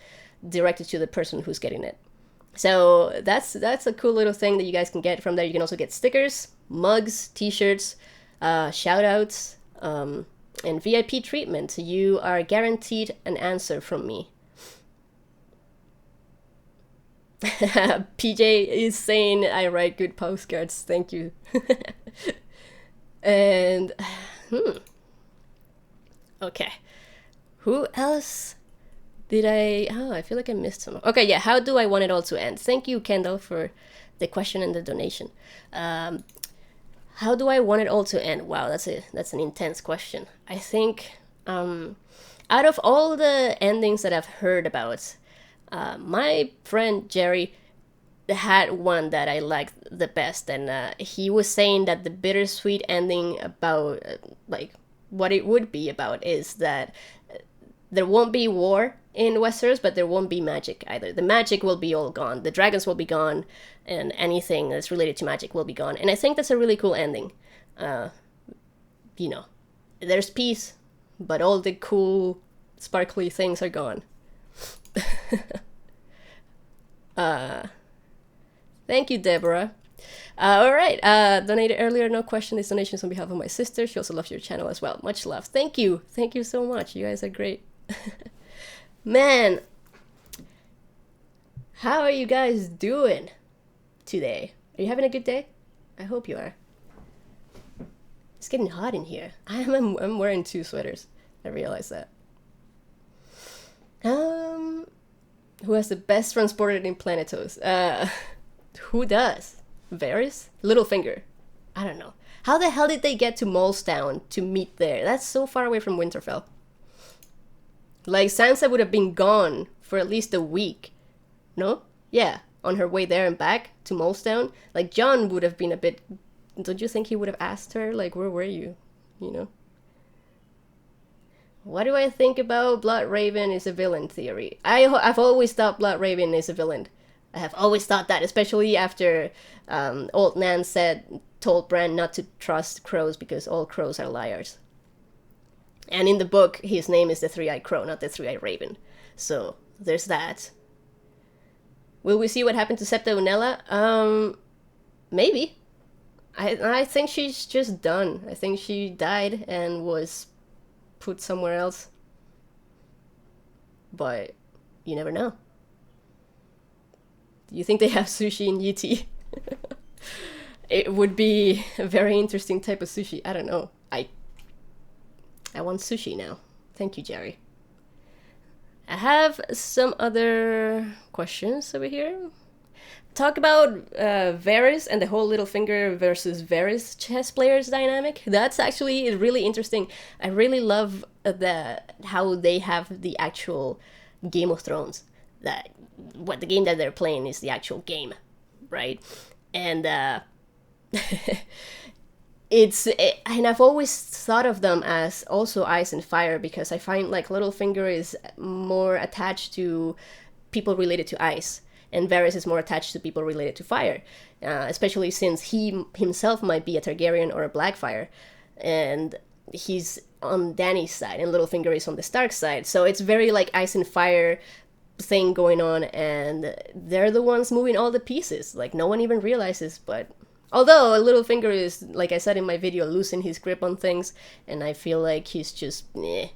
S1: directed to the person who's getting it. So that's a cool little thing that you guys can get from there. You can also get stickers, mugs, t-shirts, shout outs, and VIP treatment. You are guaranteed an answer from me. PJ is saying I write good postcards. Thank you. And okay, who else did I? Oh, I feel like I missed some. Okay, yeah. How do I want it all to end? Thank you, Kendall, for the question and the donation. How do I want it all to end? Wow, that's an intense question. I think out of all the endings that I've heard about, my friend Jerry had one that I liked the best, and he was saying that the bittersweet ending about like what it would be about is that there won't be war in Westeros, but there won't be magic either. The magic will be all gone. The dragons will be gone, and anything that's related to magic will be gone. And I think that's a really cool ending. You know, there's peace, but all the cool, sparkly things are gone. Thank you, Deborah. All right, donated earlier, no question. This donation is on behalf of my sister. She also loves your channel as well. Much love. Thank you so much. You guys are great. Man, how are you guys doing today? Are you having a good day? I hope you are. It's getting hot in here. I'm wearing 2 sweaters. I realize that. Who has the best transporter in Planetos? Who does? Varys? Littlefinger? I don't know. How the hell did they get to Molestown to meet there? That's so far away from Winterfell. Like, Sansa would have been gone for at least a week. No? Yeah, on her way there and back to Molestown. Like, Jon would have been a bit... Don't you think he would have asked her, like, where were you? You know? What do I think about Bloodraven is a villain theory? I've always thought Bloodraven is a villain. I have always thought that, especially after Old Nan told Bran not to trust crows because all crows are liars. And in the book, his name is the Three-Eyed Crow, not the Three-Eyed Raven. So, there's that. Will we see what happened to Septa Unella? Maybe. I think she's just done. I think she died and was put somewhere else. But you never know. Do you think they have sushi in UT? It would be a very interesting type of sushi. I don't know. I want sushi now. Thank you, Jerry. I have some other questions over here. Talk about Varys and the whole Littlefinger versus Varys chess players dynamic. That's actually really interesting. I really love how they have the actual Game of Thrones. What the game that they're playing is the actual game, right? And and I've always thought of them as also Ice and Fire, because I find like Littlefinger is more attached to people related to ice, and Varys is more attached to people related to fire, especially since he himself might be a Targaryen or a Blackfire, and he's on Dany's side, and Littlefinger is on the Stark side. So it's very like Ice and Fire thing going on, and they're the ones moving all the pieces. Like, no one even realizes, but... Although Littlefinger is, like I said in my video, losing his grip on things, and I feel like he's just, I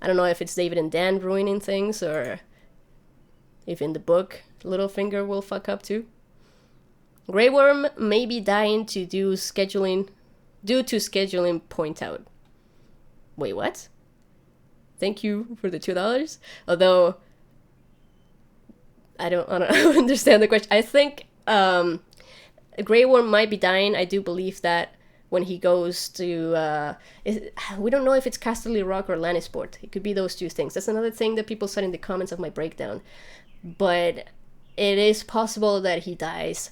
S1: don't know if it's David and Dan ruining things, or if in the book Littlefinger will fuck up too. Grey Worm may be dying due to scheduling point out. Wait, what? Thank you for the $2. Although, I don't understand the question. I think, Grey Worm might be dying. I do believe that when he goes to... we don't know if it's Casterly Rock or Lannisport. It could be those two things. That's another thing that people said in the comments of my breakdown. But it is possible that he dies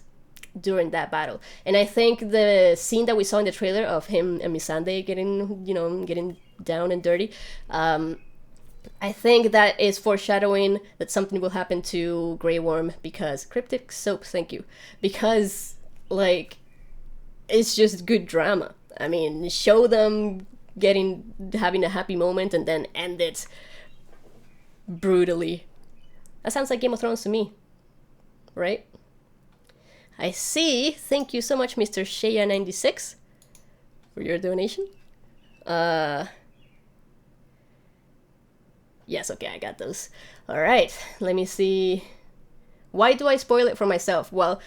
S1: during that battle. And I think the scene that we saw in the trailer of him and Missandei getting down and dirty, I I think that is foreshadowing that something will happen to Grey Worm, because Cryptic Soap, thank you, because like it's just good drama. I mean, show them having a happy moment and then end it brutally. That sounds like Game of Thrones to me, right? I see. Thank you so much, Mr. Shea96, for your donation. Yes, okay, I got those. All right, let me see. Why do I spoil it for myself? Well,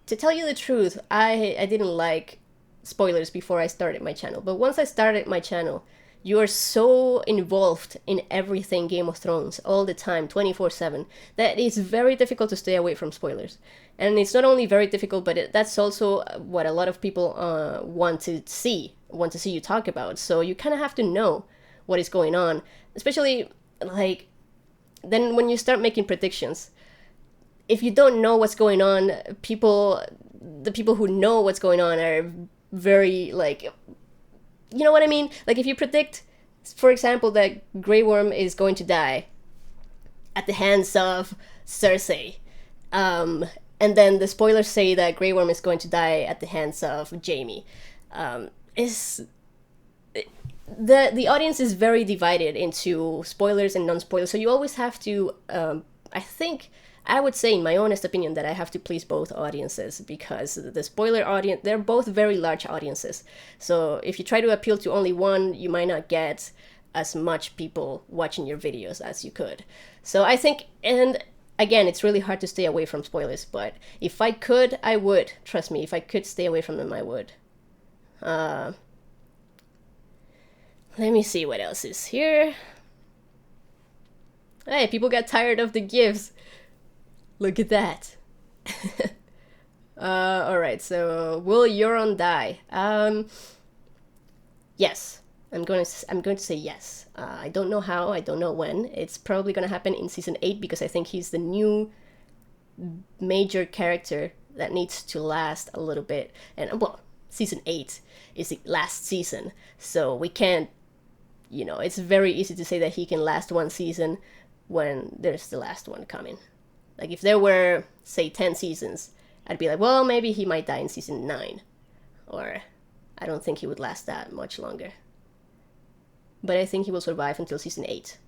S1: to tell you the truth, I didn't like spoilers before I started my channel. But once I started my channel, you are so involved in everything Game of Thrones all the time, 24/7, that it's very difficult to stay away from spoilers. And it's not only very difficult, but that's also what a lot of people want to see you talk about. So you kind of have to know what is going on, especially like then when you start making predictions. If you don't know what's going on, the people who know what's going on are very like, you know what I mean? Like if you predict, for example, that Grey Worm is going to die at the hands of Cersei, and then the spoilers say that Grey Worm is going to die at the hands of Jaime, the audience is very divided into spoilers and non-spoilers, so you always have to, I would say, in my honest opinion, that I have to please both audiences, because the spoiler audience, they're both very large audiences. So if you try to appeal to only one, you might not get as much people watching your videos as you could. So I think, and again, it's really hard to stay away from spoilers, but if I could, I would. Trust me, if I could stay away from them, I would. Let me see what else is here. Hey, people got tired of the gifs. Look at that. Alright, so will Euron die? Yes. I'm going to say yes. I don't know how, I don't know when. It's probably going to happen in season 8, because I think he's the new major character that needs to last a little bit. And well, season 8 is the last season, so we can't, you know, it's very easy to say that he can last one season when there's the last one coming. Like if there were, say, 10 seasons, I'd be like, well, maybe he might die in season 9. Or I don't think he would last that much longer. But I think he will survive until season 8.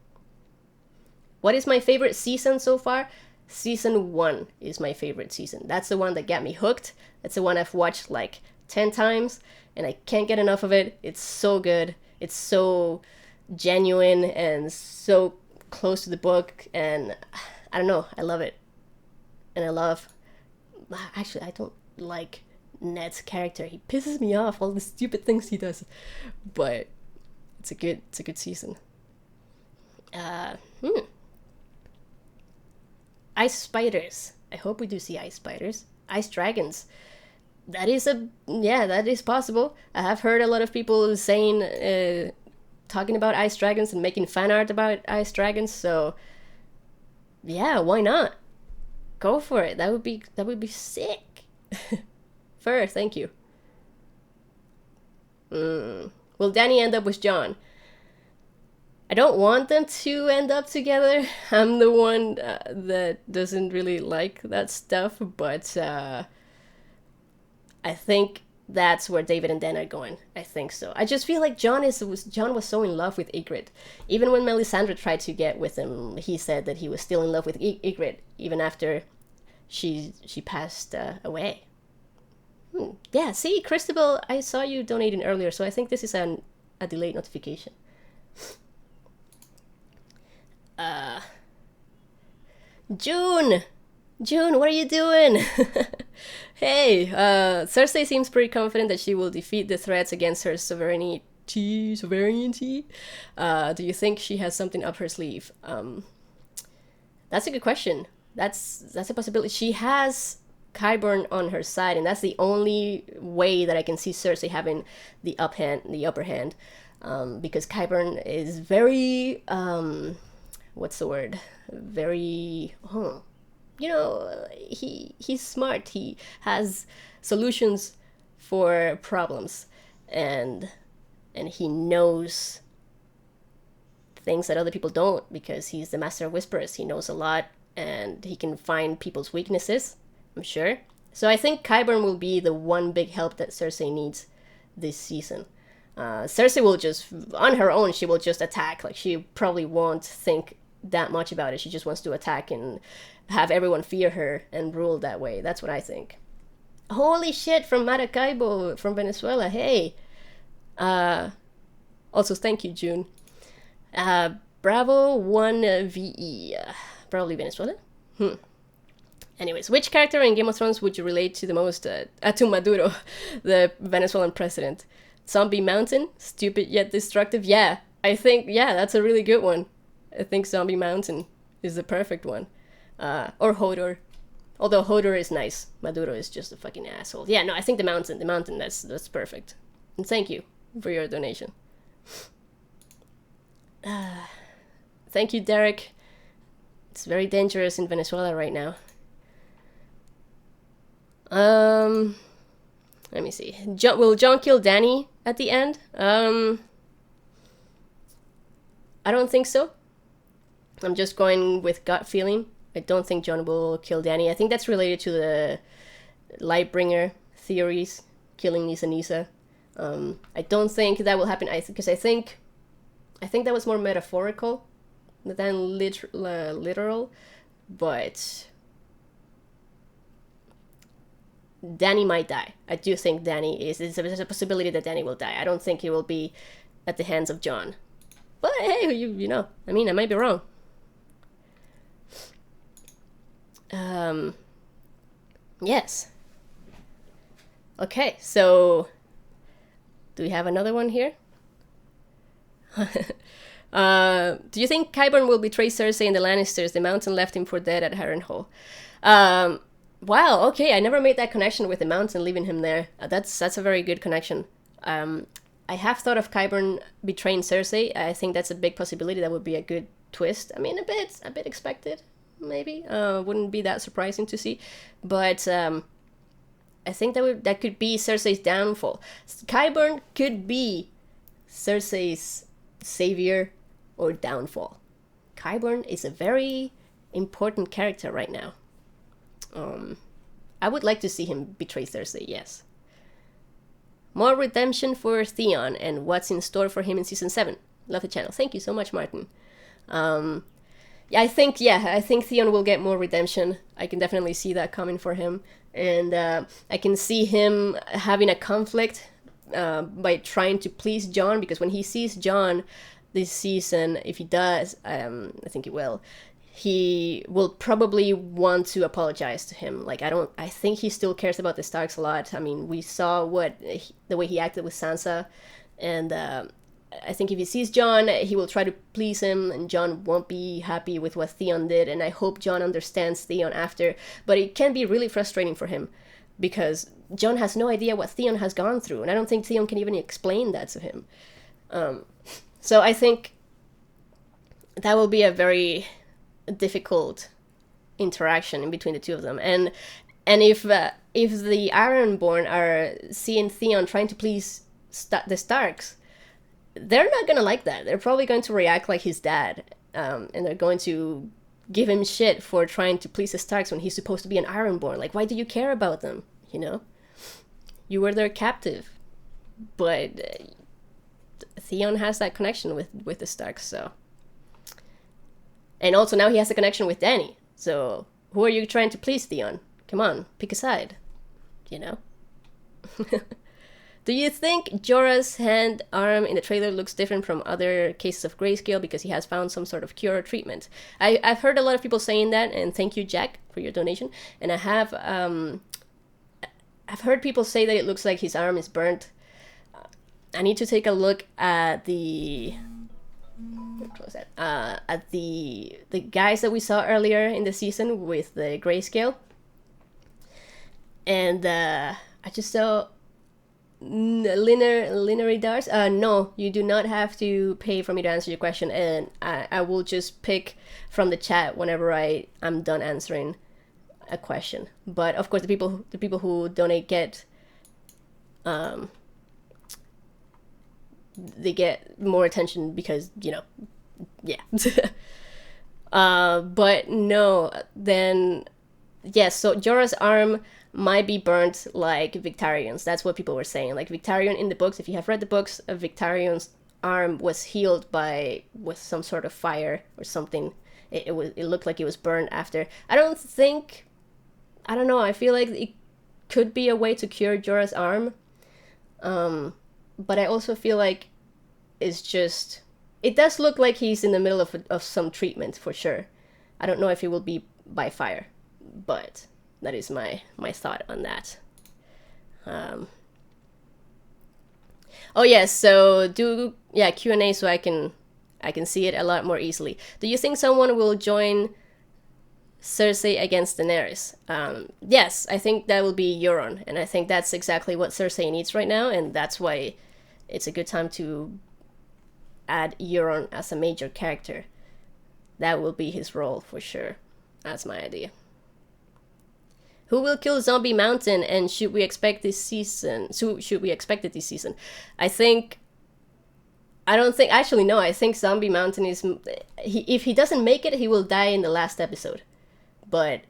S1: What is my favorite season so far? Season 1 is my favorite season. That's the one that got me hooked. That's the one I've watched like 10 times, and I can't get enough of it. It's so good. It's so genuine and so close to the book, and I don't know, I love it. And actually, I don't like Ned's character. He pisses me off, all the stupid things he does. But it's a good season. Ice spiders. I hope we do see ice spiders. Ice dragons. That is possible. I have heard a lot of people saying, talking about ice dragons and making fan art about ice dragons, so yeah, why not? Go for it. That would be sick. Fur, thank you. Will Danny end up with Jon? I don't want them to end up together. I'm the one that doesn't really like that stuff, but I think that's where David and Dan are going. I think so. I just feel like Jon was so in love with Ygritte. Even when Melisandre tried to get with him, he said that he was still in love with Ygritte, even after she passed away. Yeah, see, Christabel, I saw you donating earlier, so I think this is a delayed notification. June, what are you doing? Hey, Cersei seems pretty confident that she will defeat the threats against her sovereignty. Do you think she has something up her sleeve? That's a good question. That's a possibility. She has Qyburn on her side, and that's the only way that I can see Cersei having the upper hand, because Qyburn is very what's the word? Very you know, he's smart. He has solutions for problems, and he knows things that other people don't, because he's the master of whisperers. He knows a lot, and he can find people's weaknesses, I'm sure. So I think Qyburn will be the one big help that Cersei needs this season. Cersei will just, on her own, she will just attack. Like, she probably won't think that much about it. She just wants to attack and have everyone fear her and rule that way. That's what I think. Holy shit, from Maracaibo, from Venezuela. Hey. Also, thank you, June. Bravo 1VE. Probably Venezuela? Anyways, which character in Game of Thrones would you relate to the most? To Maduro, the Venezuelan president. Zombie Mountain? Stupid yet destructive? Yeah, I think, yeah, that's a really good one. I think Zombie Mountain is the perfect one. Or Hodor. Although Hodor is nice. Maduro is just a fucking asshole. Yeah, no, I think the mountain, that's perfect. And thank you for your donation. Thank you, Derek. It's very dangerous in Venezuela right now. Let me see. Will Jon kill Dany at the end? I don't think so. I'm just going with gut feeling. I don't think Jon will kill Dany. I think that's related to the Lightbringer theories, killing Nisa. I don't think that will happen. Because I think that was more metaphorical than literal. But Dany might die. I do think Dany is. There's a possibility that Dany will die. I don't think he will be at the hands of Jon. But hey, you know. I mean, I might be wrong. Yes. Okay, so do we have another one here? Do you think Qyburn will betray Cersei and the Lannisters? The Mountain left him for dead at Harrenhal. Wow, okay, I never made that connection with the Mountain leaving him there. That's a very good connection. I have thought of Qyburn betraying Cersei. I think that's a big possibility. That would be a good twist. I mean, a bit expected, maybe. Wouldn't be that surprising to see. But I think that could be Cersei's downfall. Qyburn could be Cersei's savior or downfall. Qyburn is a very important character right now. I would like to see him betray Cersei, yes. More redemption for Theon and what's in store for him in season 7. Love the channel. Thank you so much, Martin. I think Theon will get more redemption. I can definitely see that coming for him. And I can see him having a conflict by trying to please Jon, because when he sees Jon this season, if he does, I think he will probably want to apologize to him. Like, I think he still cares about the Starks a lot. I mean, we saw the way he acted with Sansa, and I think if he sees Jon, he will try to please him, and Jon won't be happy with what Theon did, and I hope Jon understands Theon after. But it can be really frustrating for him, because Jon has no idea what Theon has gone through, and I don't think Theon can even explain that to him. So I think that will be a very difficult interaction in between the two of them. And if the Ironborn are seeing Theon trying to please the Starks, they're not going to like that. They're probably going to react like his dad, and they're going to give him shit for trying to please the Starks when he's supposed to be an Ironborn. Like, why do you care about them, you know? You were their captive. But Theon has that connection with the Starks, so... And also now he has a connection with Dany. So who are you trying to please, Theon? Come on, pick a side. You know? Do you think Jorah's hand arm in the trailer looks different from other cases of grayscale because he has found some sort of cure or treatment? I've heard a lot of people saying that, and thank you, Jack, for your donation. And I've heard people say that it looks like his arm is burnt. I need to take a look at the... at the guys that we saw earlier in the season with the grayscale, and I just saw linear dars. No, you do not have to pay for me to answer your question, and I will just pick from the chat whenever I'm done answering a question. But of course, the people who donate get they get more attention because, you know, Yeah. But no, then yes, so Jorah's arm might be burnt like Victarion's. That's what people were saying. Like Victarion in the books, if you have read the books, Victarion's arm was healed by with some sort of fire or something. It looked like it was burned after. I don't know. I feel like it could be a way to cure Jorah's arm. But I also feel like it's just it does look like he's in the middle of some treatment for sure. I don't know if it will be by fire, but that is my thought on that. Oh yes, so do Q&A so I can see it a lot more easily. Do you think someone will join Cersei against Daenerys? Yes, I think that will be Euron, and I think that's exactly what Cersei needs right now, and that's why it's a good time to add Euron as a major character. That will be his role for sure. That's my idea. Who will kill Zombie Mountain, and should we expect this season? Should we expect it this season? I think Zombie Mountain is... if he doesn't make it, he will die in the last episode. But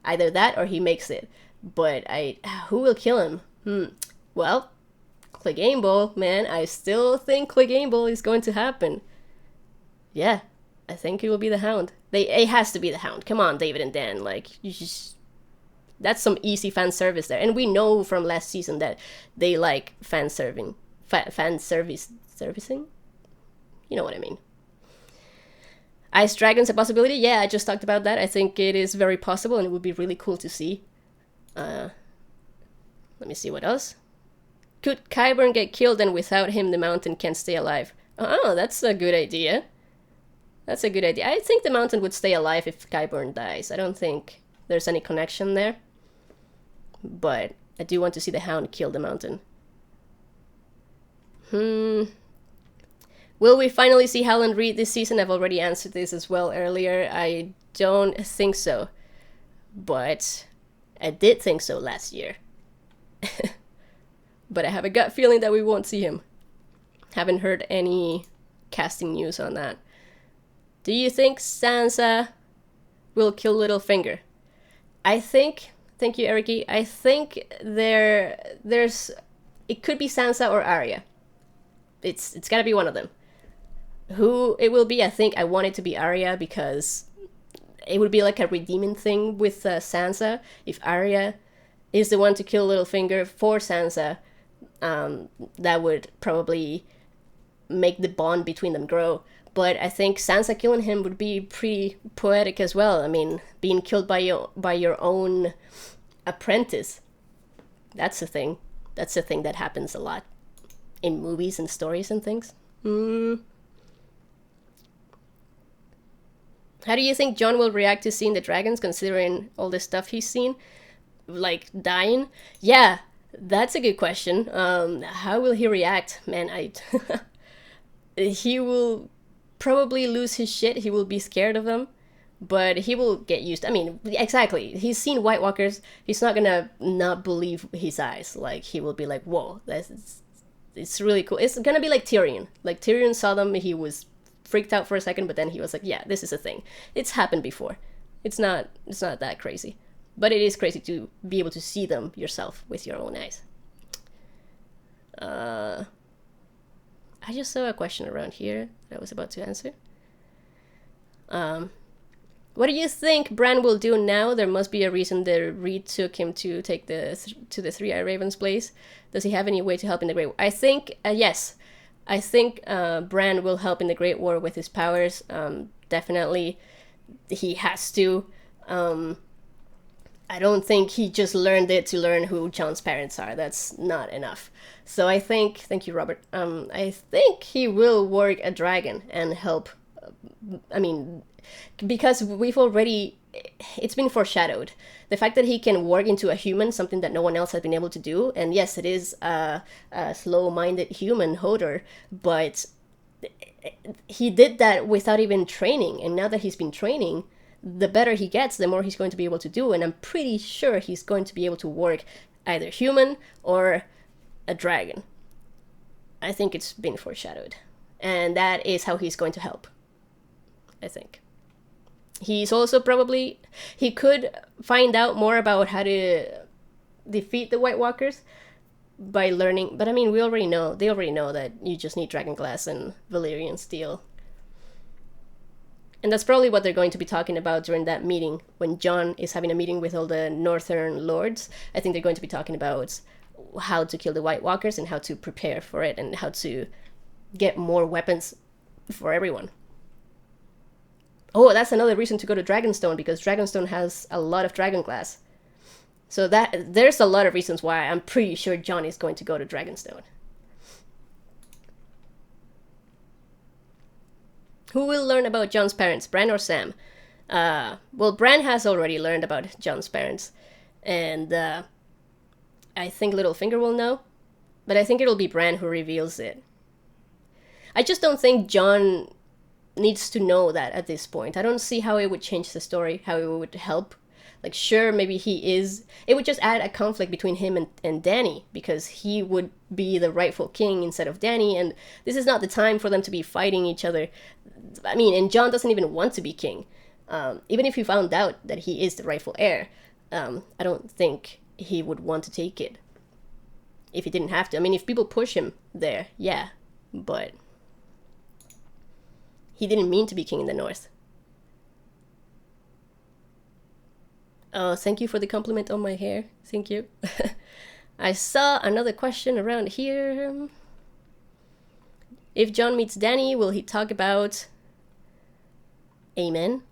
S1: either that or he makes it. But who will kill him? Well, Clegane, man. I still think Clegane is going to happen. Yeah, I think it will be the Hound. It has to be the Hound. Come on, David and Dan. Like, that's some easy fan service there. And we know from last season that they like fan servicing. You know what I mean. Ice Dragon's a possibility? Yeah, I just talked about that. I think it is very possible and it would be really cool to see. Let me see what else. Could Qyburn get killed and without him the Mountain can stay alive? Oh, that's a good idea. I think the Mountain would stay alive if Qyburn dies. I don't think there's any connection there. But I do want to see the Hound kill the Mountain. Will we finally see Howland Reed this season? I've already answered this as well earlier. I don't think so. But I did think so last year. But I have a gut feeling that we won't see him. Haven't heard any casting news on that. Do you think Sansa will kill Littlefinger? Thank you, Eriki. I think there's it could be Sansa or Arya. It's gotta be one of them. Who it will be, I want it to be Arya because it would be like a redeeming thing with Sansa. If Arya is the one to kill Littlefinger for Sansa, that would probably make the bond between them grow. But I think Sansa killing him would be pretty poetic as well. I mean, being killed by your own apprentice. That's a thing. That's a thing that happens a lot in movies and stories and things. How do you think Jon will react to seeing the dragons, considering all the stuff he's seen? Like, dying? Yeah, that's a good question. How will he react? Man, he will probably lose his shit. He will be scared of them. But he will get used. I mean, exactly. He's seen White Walkers. He's not gonna not believe his eyes. Like, he will be like, whoa, it's really cool. It's gonna be like Tyrion. Like, Tyrion saw them, he was freaked out for a second, but then he was like, yeah, this is a thing. It's happened before. It's not that crazy. But it is crazy to be able to see them yourself with your own eyes. I just saw a question around here that I was about to answer. What do you think Bran will do now? There must be a reason that Reed took him to take to the Three-Eyed Raven's place. Does he have any way to help in the Great War? I think, yes. I think Bran will help in the Great War with his powers. Definitely, he has to. I don't think he just learned it to learn who Jon's parents are. That's not enough. So I think, thank you, Robert. I think he will work a dragon and help. I mean, because it's been foreshadowed. The fact that he can work into a human, something that no one else has been able to do. And yes, it is a slow-minded human, Hodor, but he did that without even training. And now that he's been training, the better he gets, the more he's going to be able to do. And I'm pretty sure he's going to be able to work either human or a dragon. I think it's been foreshadowed. And that is how he's going to help. I think. He's also probably... He could find out more about how to defeat the White Walkers by learning... But I mean, we already know. They already know that you just need Dragon Glass and Valyrian Steel. And that's probably what they're going to be talking about during that meeting. When Jon is having a meeting with all the Northern Lords, I think they're going to be talking about how to kill the White Walkers and how to prepare for it and how to get more weapons for everyone. Oh, that's another reason to go to Dragonstone, because Dragonstone has a lot of dragon glass. So there's a lot of reasons why I'm pretty sure Jon is going to go to Dragonstone. Who will learn about Jon's parents, Bran or Sam? Well, Bran has already learned about Jon's parents, and I think Littlefinger will know, but I think it'll be Bran who reveals it. I just don't think Jon needs to know that at this point. I don't see how it would change the story, how it would help. Like, sure, maybe he is... It would just add a conflict between him and Dany, because he would be the rightful king instead of Dany, and this is not the time for them to be fighting each other. I mean, and Jon doesn't even want to be king. Even if he found out that he is the rightful heir, I don't think he would want to take it if he didn't have to. I mean, if people push him there, yeah, but he didn't mean to be king in the North. Oh, thank you for the compliment on my hair. Thank you. I saw another question around here. If Jon meets Dany, will he talk about Aemon?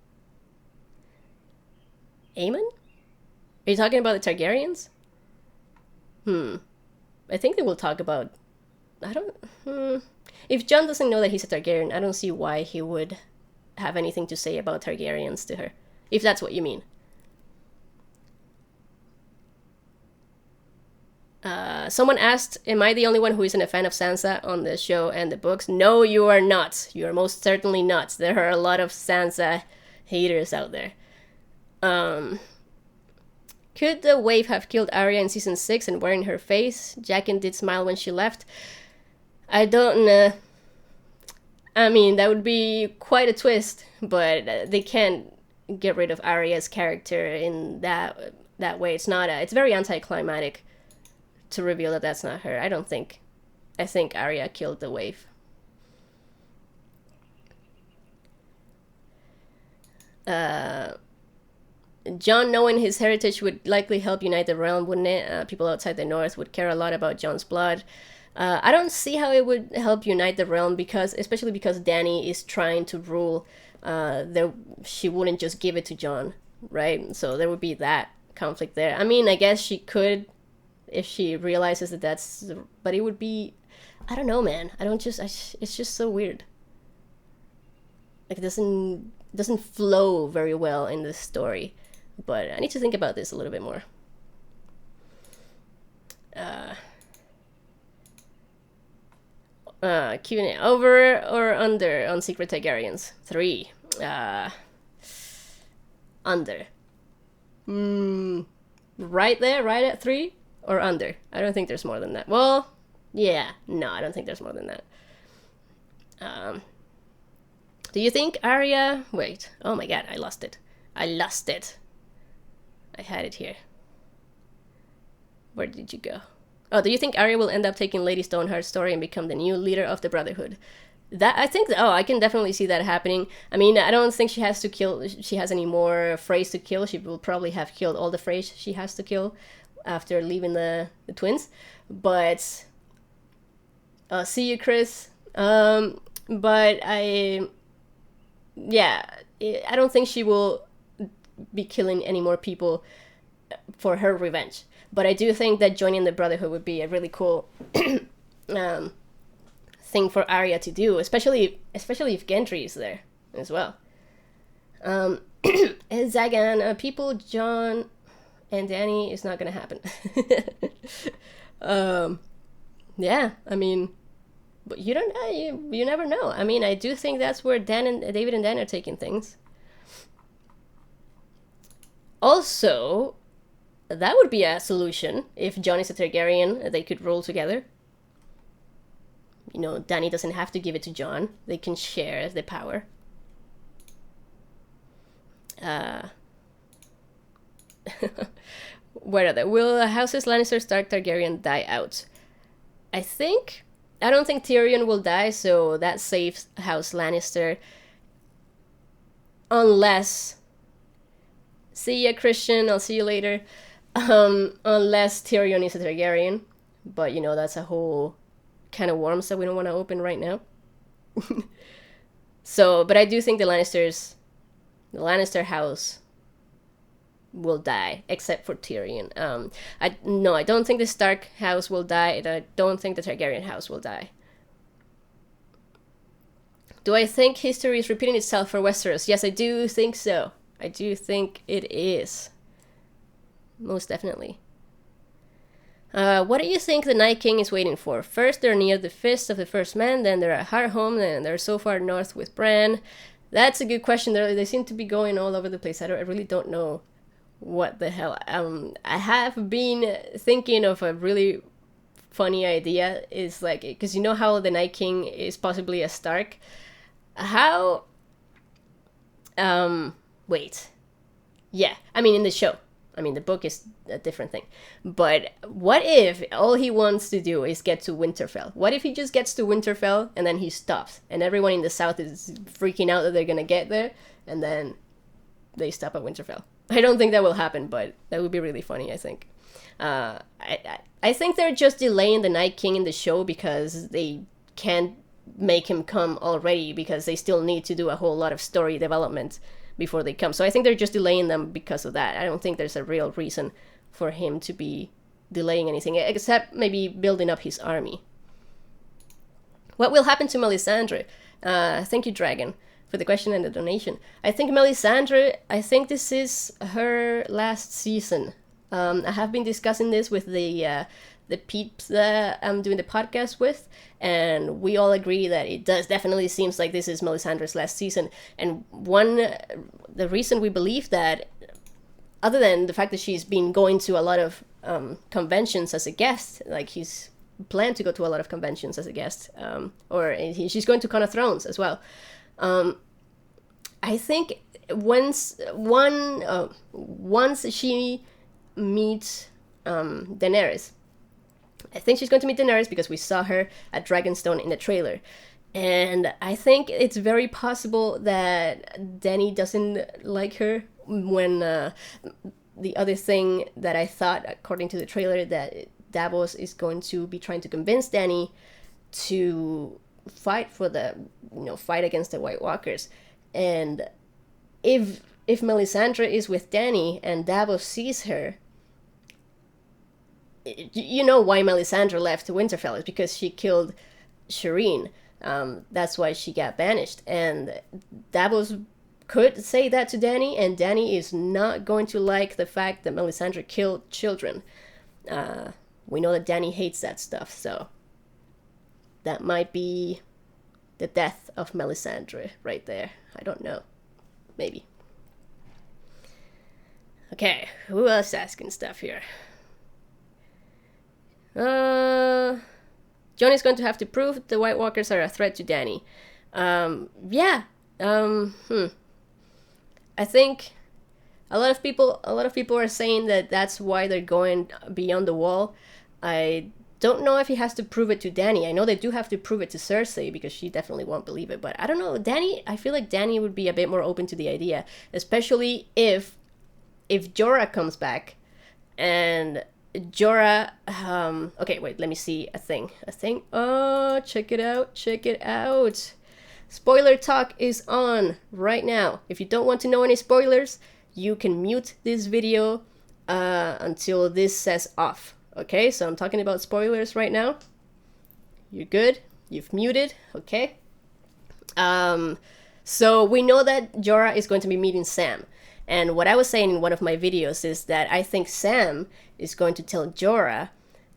S1: Aemon? Are you talking about the Targaryens? I think they will talk about... If Jon doesn't know that he's a Targaryen, I don't see why he would have anything to say about Targaryens to her. If that's what you mean. Someone asked, am I the only one who isn't a fan of Sansa on the show and the books? No, you are not. You are most certainly not. There are a lot of Sansa haters out there. Could the Wave have killed Arya in season 6 and wearing her face? Jaqen did smile when she left. I don't know. I mean, that would be quite a twist, but they can't get rid of Arya's character in that way. It's very anticlimactic to reveal that that's not her. I think Arya killed the Wave. Jon knowing his heritage would likely help unite the realm, wouldn't it? People outside the North would care a lot about Jon's blood. I don't see how it would help unite the realm, especially because Dany is trying to rule. She wouldn't just give it to Jon, right? So there would be that conflict there. I mean, I guess she could, if she realizes that that's... But it would be... I don't know, man. It's just so weird. Like, it doesn't flow very well in this story. But I need to think about this a little bit more. Q&A. Over or under on Secret Targaryens? 3. Under. Right there, right at 3? Or under? I don't think there's more than that. Well, yeah. No, I don't think there's more than that. Do you think Arya... Wait. Oh my god, I lost it. I had it here. Where did you go? Oh, do you think Arya will end up taking Lady Stoneheart's story and become the new leader of the Brotherhood? I can definitely see that happening. I mean, I don't think she has any more Freys to kill. She will probably have killed all the Freys she has to kill after leaving the twins. But see you, Chris. But I don't think she will be killing any more people for her revenge. But I do think that joining the Brotherhood would be a really cool thing for Arya to do, especially if Gendry is there as well. Zagan, people, Jon and Dany is not gonna happen. Yeah, I mean, but you don't know. You never know. I mean, I do think that's where David and Dan are taking things. Also, that would be a solution. If Jon is a Targaryen, they could rule together. You know, Dany doesn't have to give it to Jon. They can share the power. Uh, where are they? Will houses Lannister, Stark, Targaryen die out? I don't think Tyrion will die, so that saves House Lannister. Unless, see ya, Christian, I'll see you later. Unless Tyrion is a Targaryen, but that's a whole can of worms that we don't want to open right now. So, but I do think the Lannister house will die, except for Tyrion. I don't think the Stark house will die, and I don't think the Targaryen house will die. Do I think history is repeating itself for Westeros? Yes, I do think so. I do think it is. Most definitely. What do you think the Night King is waiting for? First, they're near the fist of the first man, then they're at Hardhome, then they're so far north with Bran. That's a good question. They seem to be going all over the place. I really don't know what the hell. I have been thinking of a really funny idea. Is like, because you know how the Night King is possibly a Stark. How? Wait. Yeah, I mean in the show. I mean, the book is a different thing. But what if all he wants to do is get to Winterfell? What if he just gets to Winterfell and then he stops? And everyone in the south is freaking out that they're going to get there. And then they stop at Winterfell. I don't think that will happen, but that would be really funny, I think. I think they're just delaying the Night King in the show because they can't make him come already, because they still need to do a whole lot of story development before they come. So I think they're just delaying them because of that. I don't think there's a real reason for him to be delaying anything, except maybe building up his army. What will happen to Melisandre? Thank you, Dragon, for the question and the donation. I think Melisandre, this is her last season. I have been discussing this with the peeps that I'm doing the podcast with, and we all agree that it does definitely seems like this is Melisandre's last season. And the reason we believe that, other than the fact that she's been going to a lot of conventions as a guest, like he's planned to go to a lot of conventions as a guest, or she's going to Con of Thrones as well. I think once she meets Daenerys, I think she's going to meet Daenerys because we saw her at Dragonstone in the trailer. And I think it's very possible that Dany doesn't like her when the other thing that I thought, according to the trailer, that Davos is going to be trying to convince Dany to fight against the White Walkers. And if Melisandre is with Dany and Davos sees her, you know why Melisandre left Winterfell is because she killed Shireen. That's why she got banished. And Davos could say that to Dany, and Dany is not going to like the fact that Melisandre killed children. We know that Dany hates that stuff, so that might be the death of Melisandre right there. I don't know. Maybe. Okay, who else is asking stuff here? Johnny's going to have to prove the White Walkers are a threat to Dany. I think a lot of people are saying that that's why they're going beyond the wall. I don't know if he has to prove it to Dany. I know they do have to prove it to Cersei because she definitely won't believe it. But I don't know, Dany. I feel like Dany would be a bit more open to the idea, especially if Jorah comes back and Jorah, okay, wait, let me see a thing. Oh, check it out. Spoiler talk is on right now. If you don't want to know any spoilers, you can mute this video until this says off. Okay, so I'm talking about spoilers right now. You're good? You've muted, okay? So we know that Jorah is going to be meeting Sam. And what I was saying in one of my videos is that I think Sam is going to tell Jorah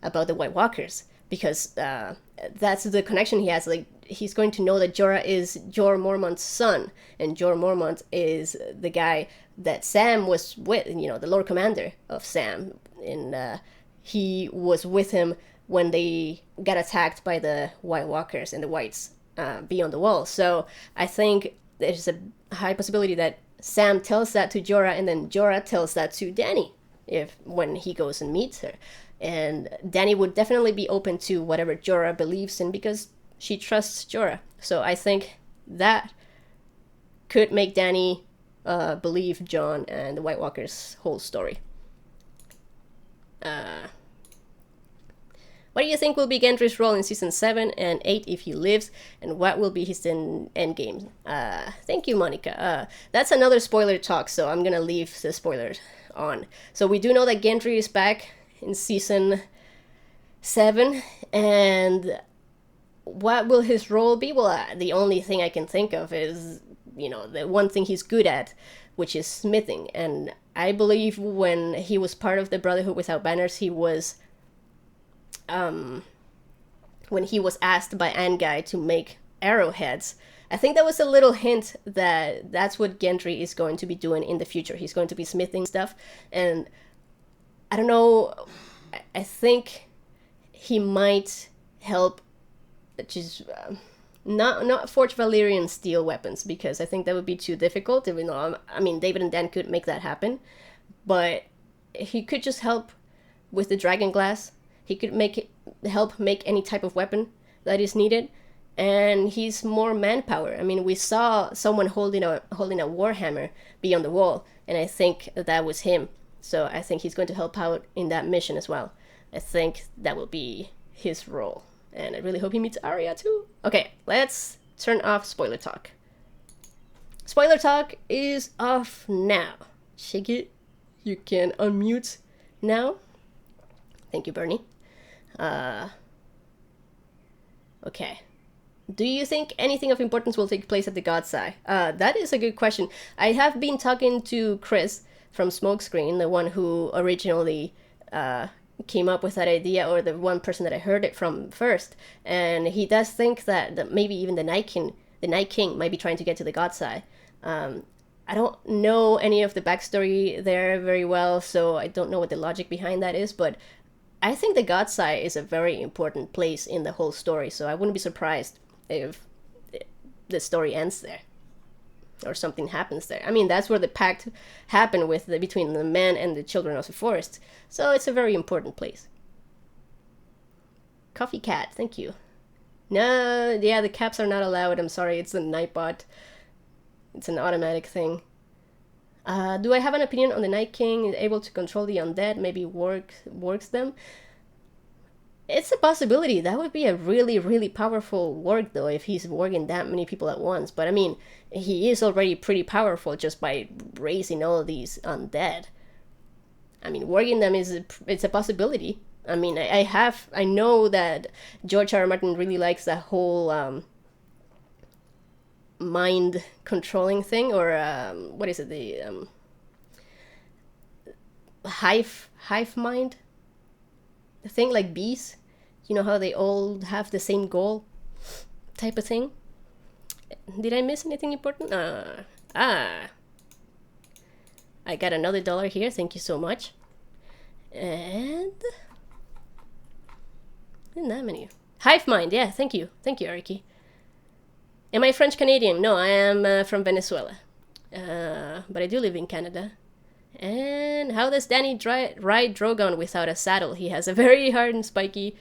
S1: about the White Walkers, because that's the connection he has. Like, he's going to know that Jorah is Jorah Mormont's son, and Jorah Mormont is the guy that Sam was with, the Lord Commander of Sam, and he was with him when they got attacked by the White Walkers and the Whites beyond the wall. So I think there's a high possibility that Sam tells that to Jorah, and then Jorah tells that to Dany when he goes and meets her. And Dany would definitely be open to whatever Jorah believes in because she trusts Jorah. So I think that could make Dany believe Jon and the White Walker's whole story. What do you think will be Gendry's role in season 7 and 8 if he lives, and what will be his endgame? Thank you, Monica. That's another spoiler talk, so I'm gonna leave the spoilers on. So we do know that Gendry is back in season 7, and what will his role be? Well, the only thing I can think of is, the one thing he's good at, which is smithing. And I believe when he was part of the Brotherhood Without Banners, he was, when he was asked by Anguy to make arrowheads, I think that was a little hint that that's what Gendry is going to be doing in the future. He's going to be smithing stuff, and I don't know, I think he might help just not forge Valyrian steel weapons, because I think that would be too difficult. Even though, I mean, David and Dan could make that happen, but he could just help with the dragon glass. He could help make any type of weapon that is needed, and he's more manpower. I mean, we saw someone holding a warhammer beyond the wall, and I think that was him. So I think he's going to help out in that mission as well. I think that will be his role. And I really hope he meets Arya too. Okay, let's turn off spoiler talk. Spoiler talk is off now. Shake it. You can unmute now. Thank you, Bernie. Okay. Do you think anything of importance will take place at the God's Eye? That is a good question. I have been talking to Chris from Smokescreen, the one who originally came up with that idea, or the one person that I heard it from first, and he does think that maybe even the Night King might be trying to get to the God's Eye. I don't know any of the backstory there very well, so I don't know what the logic behind that is, but I think the God's Eye is a very important place in the whole story, so I wouldn't be surprised if the story ends there or something happens there. I mean, that's where the pact happened between the men and the children of the forest, so it's a very important place. Coffee Cat, thank you. No, yeah, the caps are not allowed. I'm sorry, it's a Nightbot. It's an automatic thing. Do I have an opinion on the Night King able to control the undead? Maybe works them? It's a possibility. That would be a really, really powerful work, though, if he's working that many people at once. But I mean, he is already pretty powerful just by raising all of these undead. I mean, working them it's a possibility. I mean, I know that George R. R. Martin really likes that whole mind controlling thing, or what is it, the hive mind, the thing, like bees, how they all have the same goal type of thing. Did I miss anything important? I got another $1 here, thank you so much. And isn't that many? Hive mind, yeah, thank you Ariki. Am I French Canadian? No, I am from Venezuela, but I do live in Canada. And how does Dany ride Drogon without a saddle? He has a very hard and spiky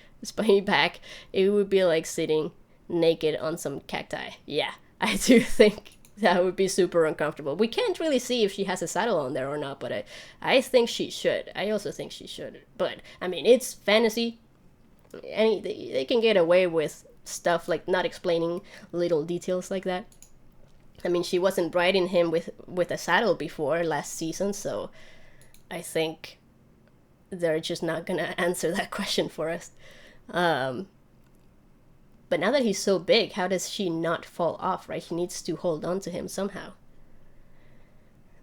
S1: back. It would be like sitting naked on some cacti. Yeah, I do think that would be super uncomfortable. We can't really see if she has a saddle on there or not, but I think she should. I also think she should. But, I mean, it's fantasy. They can get away with stuff like not explaining little details like that. I mean, she wasn't riding him with a saddle before last season, so I think they're just not gonna answer that question for us. But now that he's so big, how does she not fall off, right? She needs to hold on to him somehow.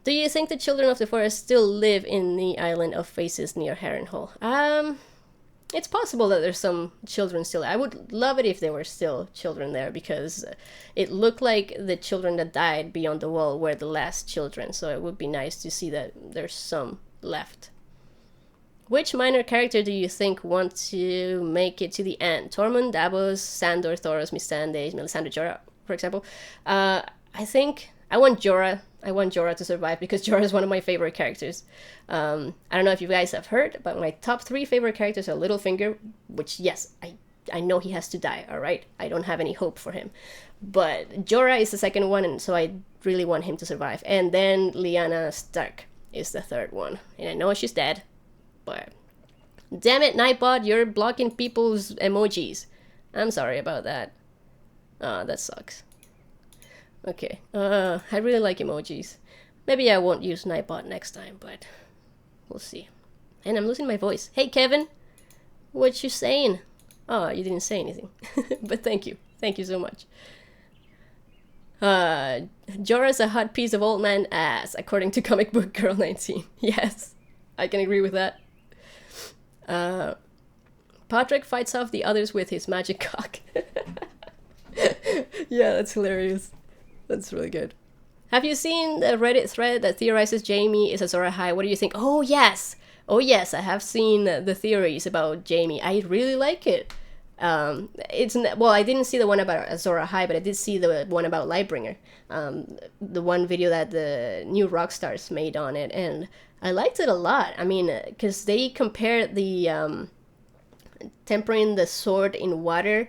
S1: Do you think the children of the forest still live in the island of faces near Harrenhal? It's possible that there's some children still. I would love it if there were still children there, because it looked like the children that died beyond the wall were the last children, so it would be nice to see that there's some left. Which minor character do you think want to make it to the end? Tormund, Davos, Sandor, Thoros, Missandei, Melisandre, Jorah, for example. I think I want Jorah I want Jorah to survive because Jorah is one of my favorite characters. I don't know if you guys have heard, but my top 3 favorite characters are Littlefinger, which, yes, I know he has to die, alright? I don't have any hope for him. But Jorah is the second one, and so I really want him to survive. And then Lyanna Stark is the third one. And I know she's dead, but... Damn it, Nightbot, you're blocking people's emojis. I'm sorry about that. That sucks. Okay, I really like emojis. Maybe I won't use Nightbot next time, but we'll see. And I'm losing my voice. Hey, Kevin, what you saying? Oh, you didn't say anything, but thank you. Thank you so much. Jorah's a hot piece of old man ass, according to Comic Book Girl 19. Yes, I can agree with that. Patrick fights off the others with his magic cock. Yeah, that's hilarious. That's really good. Have you seen the Reddit thread that theorizes Jaime is Azor Ahai? What do you think? Oh, yes! Oh, yes, I have seen the theories about Jaime. I really like it. Well, I didn't see the one about Azor Ahai, but I did see the one about Lightbringer. The one video that the new Rockstars made on it, and I liked it a lot. I mean, because they compared the tempering the sword in water.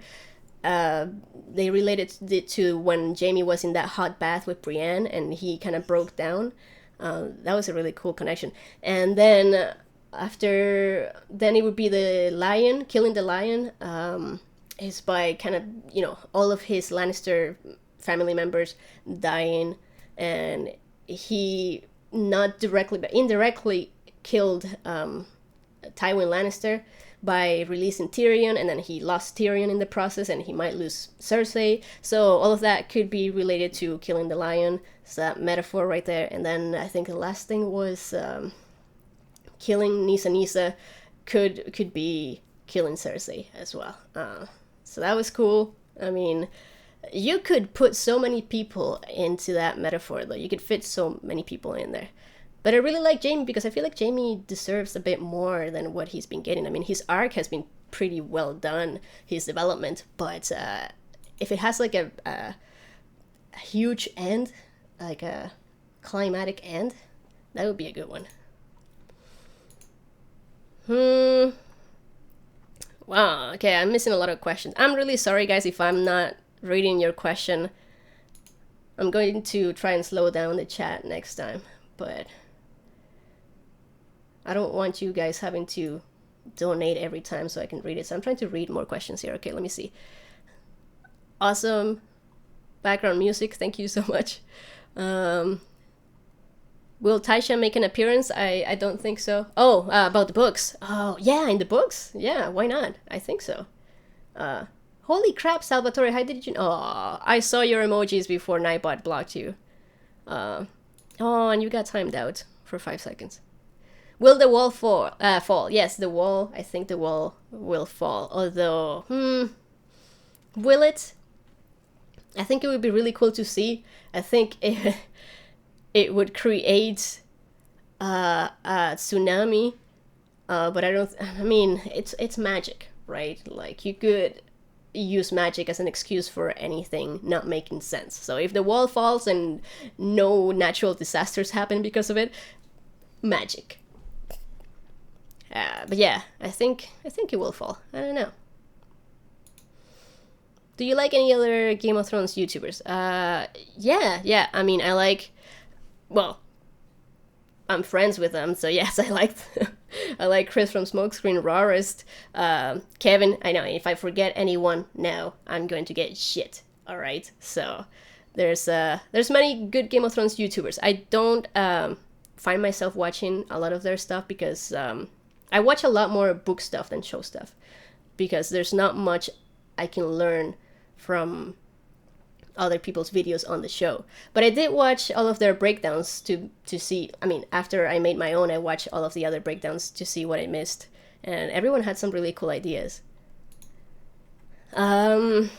S1: They related it to when Jaime was in that hot bath with Brienne and he kind of broke down. That was a really cool connection. And then then it would be the lion, killing the lion, is by kind of, all of his Lannister family members dying, and he not directly but indirectly killed Tywin Lannister by releasing Tyrion, and then he lost Tyrion in the process, and he might lose Cersei. So all of that could be related to killing the lion. It's that metaphor right there. And then I think the last thing was killing Nisa could be killing Cersei as well. So that was cool. I mean, you could put so many people into that metaphor, though. You could fit so many people in there. But I really like Jaime because I feel like Jaime deserves a bit more than what he's been getting. I mean, his arc has been pretty well done, his development, but if it has like a huge end, like a climatic end, that would be a good one. Wow, okay, I'm missing a lot of questions. I'm really sorry, guys, if I'm not reading your question. I'm going to try and slow down the chat next time, but I don't want you guys having to donate every time so I can read it. So I'm trying to read more questions here. Okay, let me see. Awesome background music. Thank you so much. Will Taisha make an appearance? I don't think so. Oh, about the books. Oh, yeah, in the books. Yeah, why not? I think so. Holy crap, Salvatore, how did you... Oh, I saw your emojis before Nightbot blocked you. Oh, and you got timed out for 5 seconds. Will the wall fall? Yes, the wall. I think the wall will fall. Although, will it? I think it would be really cool to see. I think it would create a tsunami. But I mean, it's magic, right? Like, you could use magic as an excuse for anything not making sense. So if the wall falls and no natural disasters happen because of it, magic. But yeah, I think it will fall. I don't know. Do you like any other Game of Thrones YouTubers? Yeah. I mean, well, I'm friends with them, so yes, I like I like Chris from Smokescreen, Rawest, Kevin. I know, if I forget anyone now, I'm going to get shit. All right, so there's many good Game of Thrones YouTubers. I don't find myself watching a lot of their stuff because I watch a lot more book stuff than show stuff, because there's not much I can learn from other people's videos on the show. But I did watch all of their breakdowns to see, I mean, after I made my own, I watched all of the other breakdowns to see what I missed, and everyone had some really cool ideas. What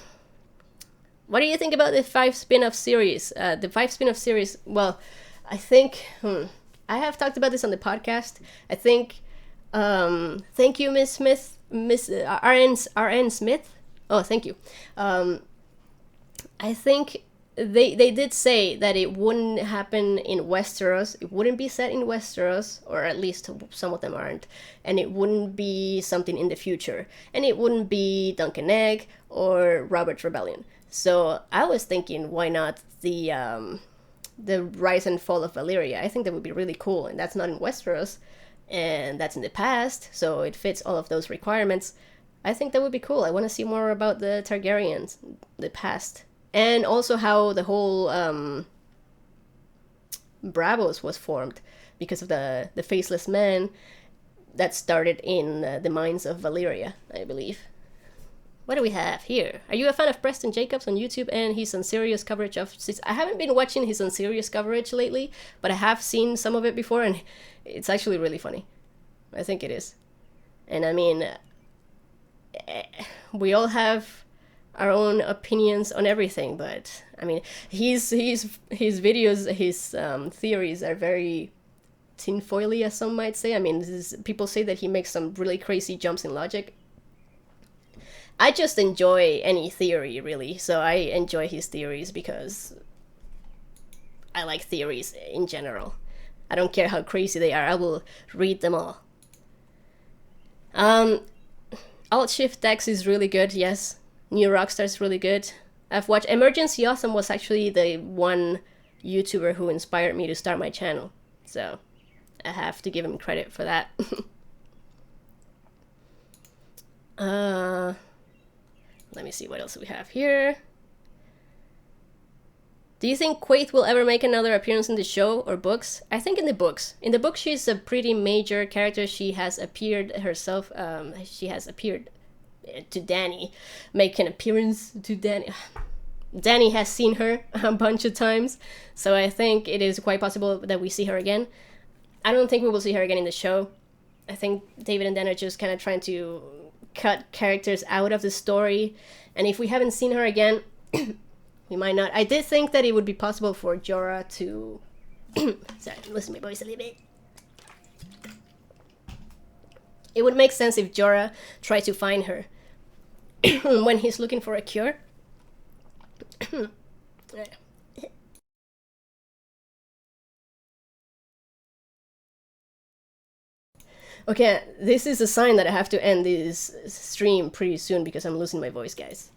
S1: do you think about the 5 spin-off series? The 5 spin-off series, well, I think, I have talked about this on the podcast. I think, thank you, Miss Smith, Miss RN Smith. Oh, thank you. I think they did say that it wouldn't happen in Westeros. It wouldn't be set in Westeros, or at least some of them aren't. And it wouldn't be something in the future. And it wouldn't be Duncan Egg or Robert's Rebellion. So I was thinking, why not the rise and fall of Valyria? I think that would be really cool, and that's not in Westeros, and that's in the past, so it fits all of those requirements. I think that would be cool. I want to see more about the Targaryens, the past, and also how the whole Bravos was formed because of the faceless man that started in the mines of Valyria, I believe. What do we have here? Are you a fan of Preston Jacobs on YouTube and his unserious coverage of... I haven't been watching his unserious coverage lately, but I have seen some of it before, and it's actually really funny. I think it is. And I mean, we all have our own opinions on everything, but I mean, his videos, his theories are very tinfoily, as some might say. I mean, people say that he makes some really crazy jumps in logic. I just enjoy any theory, really, so I enjoy his theories because I like theories in general. I don't care how crazy they are, I will read them all. Alt-Shift-X is really good, yes. New Rockstar is really good. I've watched... Emergency Awesome was actually the one YouTuber who inspired me to start my channel, so I have to give him credit for that. Let me see what else we have here. Do you think Quaithe will ever make another appearance in the show or books? I think in the books. In the book, she's a pretty major character. She has appeared herself. She has appeared to Dany. Make an appearance to Dany. Dany has seen her a bunch of times. So I think it is quite possible that we see her again. I don't think we will see her again in the show. I think David and Dan are just kind of trying to cut characters out of the story, and if we haven't seen her again, we might not. I did think that it would be possible for Jorah to sorry, listen to my voice a little bit. It would make sense if Jorah tried to find her when he's looking for a cure. Okay, this is a sign that I have to end this stream pretty soon because I'm losing my voice, guys.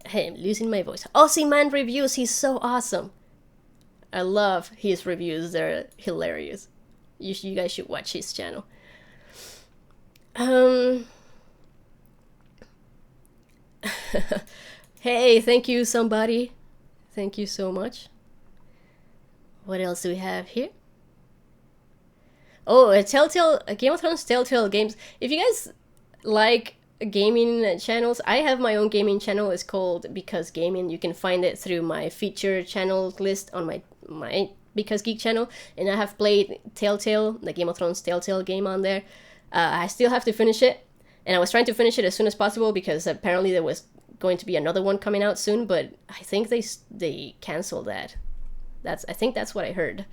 S1: Hey, I'm losing my voice. Aussie Man Reviews, he's so awesome. I love his reviews, they're hilarious. You guys should watch his channel. Hey, thank you somebody. Thank you so much. What else do we have here? Oh, a Game of Thrones Telltale Games. If you guys like gaming channels, I have my own gaming channel. It's called Because Gaming. You can find it through my feature channels list on my Because Geek channel. And I have played Telltale, the Game of Thrones Telltale game on there. I still have to finish it. And I was trying to finish it as soon as possible because apparently there was going to be another one coming out soon. But I think they canceled that. I think that's what I heard.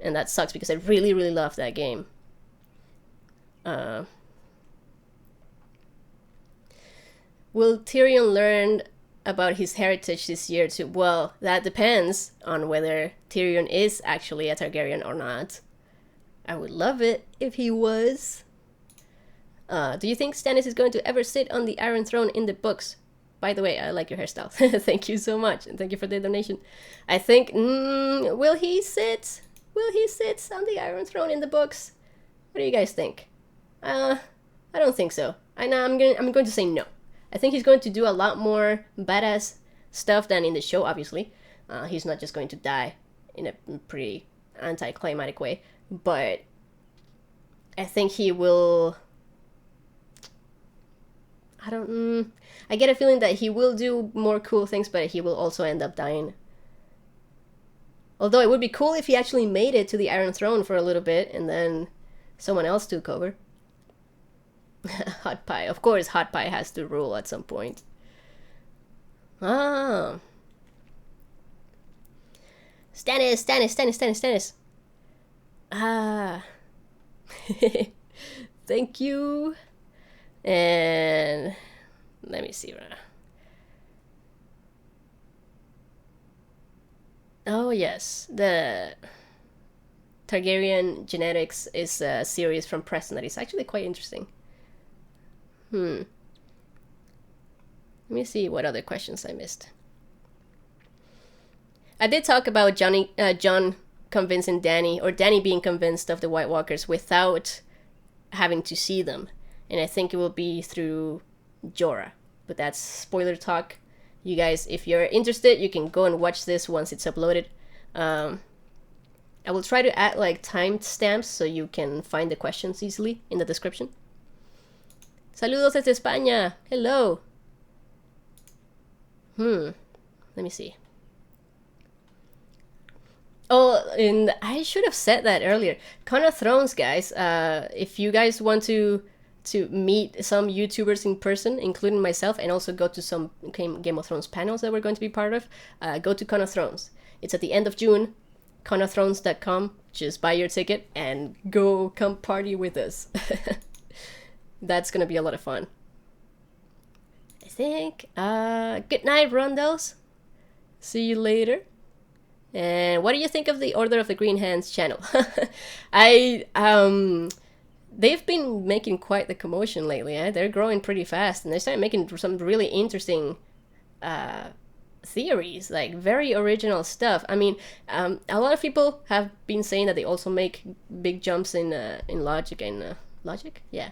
S1: And that sucks because I really, really love that game. Will Tyrion learn about his heritage this year too? Well, that depends on whether Tyrion is actually a Targaryen or not. I would love it if he was. Do you think Stannis is going to ever sit on the Iron Throne in the books? By the way, I like your hairstyle. Thank you so much, and thank you for the donation. I think, will he sit? Will he sit on the Iron Throne in the books? What do you guys think? I don't think so. I'm going to say no. I think he's going to do a lot more badass stuff than in the show, obviously. He's not just going to die in a pretty anticlimactic way. But I think he will... I get a feeling that he will do more cool things, but he will also end up dying. Although it would be cool if he actually made it to the Iron Throne for a little bit and then someone else took over. Hot Pie. Of course, Hot Pie has to rule at some point. Ah. Stannis. Ah. Thank you. And let me see. Oh yes, the Targaryen Genetics is a series from Preston that is actually quite interesting. Let me see what other questions I missed. I did talk about John convincing Dany, or Dany being convinced of the White Walkers without having to see them, and I think it will be through Jorah. But that's spoiler talk. You guys, if you're interested, you can go and watch this once it's uploaded. I will try to add like timestamps so you can find the questions easily in the description. Saludos desde España. Hello. Let me see. Oh, and I should have said that earlier. Con of Thrones, guys. If you guys want to meet some YouTubers in person, including myself, and also go to some Game of Thrones panels that we're going to be part of, go to Con of Thrones. It's at the end of June. Conofthrones.com. Just buy your ticket and go come party with us. That's gonna be a lot of fun. I think. Good night, Rondos. See you later. And what do you think of the Order of the Green Hands channel? They've been making quite the commotion lately. They're growing pretty fast, and they started making some really interesting theories, like very original stuff. I mean, a lot of people have been saying that they also make big jumps in logic and logic, yeah.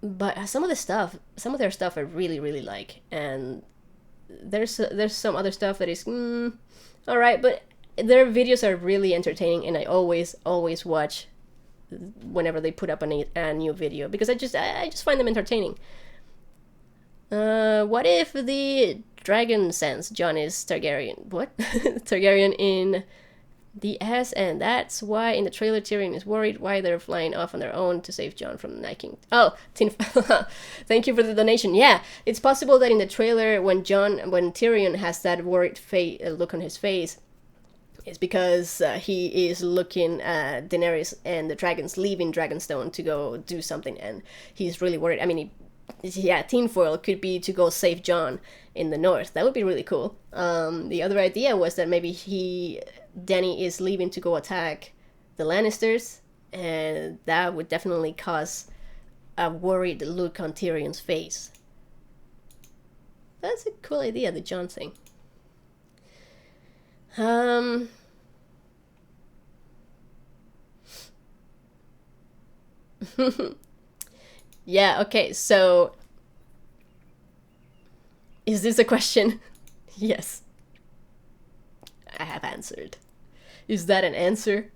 S1: But some of their stuff I really like, and there's some other stuff that is all right, but their videos are really entertaining, and I always watch whenever they put up a new video, because I just find them entertaining. What if the dragon sense Jon is Targaryen? What? Targaryen in the ass, and that's why in the trailer Tyrion is worried why they're flying off on their own to save Jon from the Night King. Oh, thank you for the donation. Yeah, it's possible that in the trailer when Tyrion has that worried look on his face, it's because he is looking at Daenerys and the dragons leaving Dragonstone to go do something, and he's really worried. I mean, tinfoil could be to go save Jon in the north. That would be really cool. The other idea was that maybe Dany is leaving to go attack the Lannisters, and that would definitely cause a worried look on Tyrion's face. That's a cool idea, the Jon thing. Yeah, okay, so is this a question? Yes. I have answered. Is that an answer?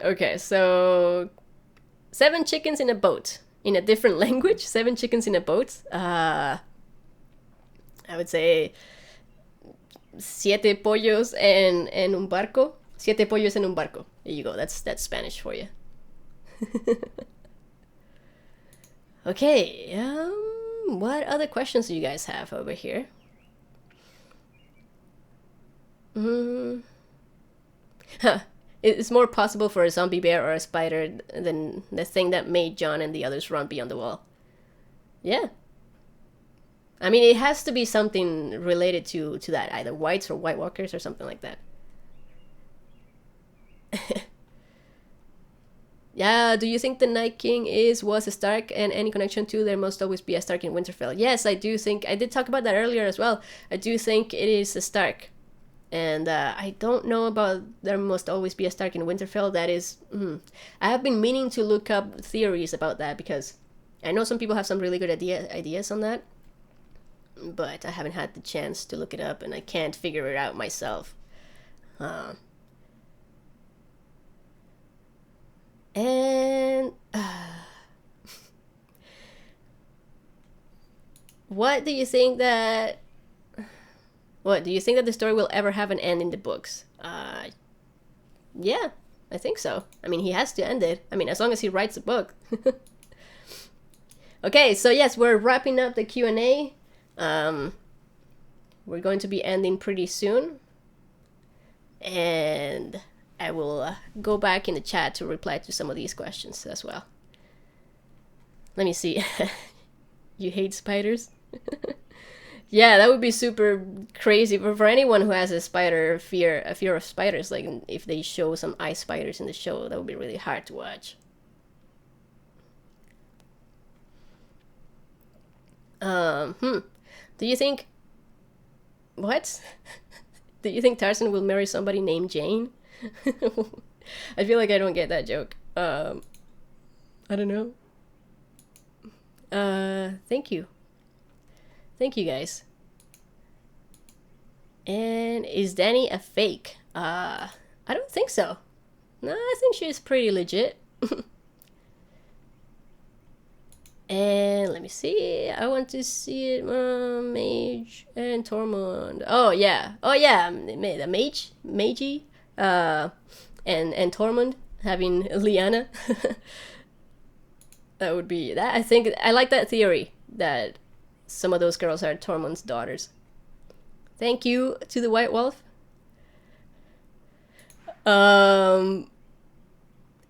S1: Okay, so 7 chickens in a boat. In a different language, 7 chickens in a boat. I would say 7 pollos en un barco. 7 pollos en un barco. There you go. That's Spanish for you. Okay. What other questions do you guys have over here? It's more possible for a zombie bear or a spider than the thing that made Jon and the others run beyond the wall. Yeah. I mean, it has to be something related to that, either whites or White Walkers or something like that. Yeah, do you think the Night King was a Stark, and any connection to there must always be a Stark in Winterfell? Yes, I do think, I did talk about that earlier as well. I do think it is a Stark. And I don't know about there must always be a Stark in Winterfell. That is, I have been meaning to look up theories about that, because I know some people have some really good ideas on that, but I haven't had the chance to look it up, and I can't figure it out myself. And what do you think that the story will ever have an end in the books? Yeah, I think so. I mean, he has to end it. I mean, as long as he writes a book. Okay, so yes, we're wrapping up the Q&A. We're going to be ending pretty soon. And I will go back in the chat to reply to some of these questions as well. Let me see. You hate spiders? Yeah, that would be super crazy. But for anyone who has a fear of spiders, like if they show some ice spiders in the show, that would be really hard to watch. Do you think what? Do you think Tarzan will marry somebody named Jane? I feel like I don't get that joke. I don't know. Thank you. Thank you guys. And is Danny a fake? I don't think so. No, I think she's pretty legit. And let me see. I want to see it. Mage and Tormund. Oh yeah. Oh yeah. The mage, Magey, and Tormund having Lyanna. That would be that. I think I like that theory that some of those girls are Tormund's daughters. Thank you to the White Wolf.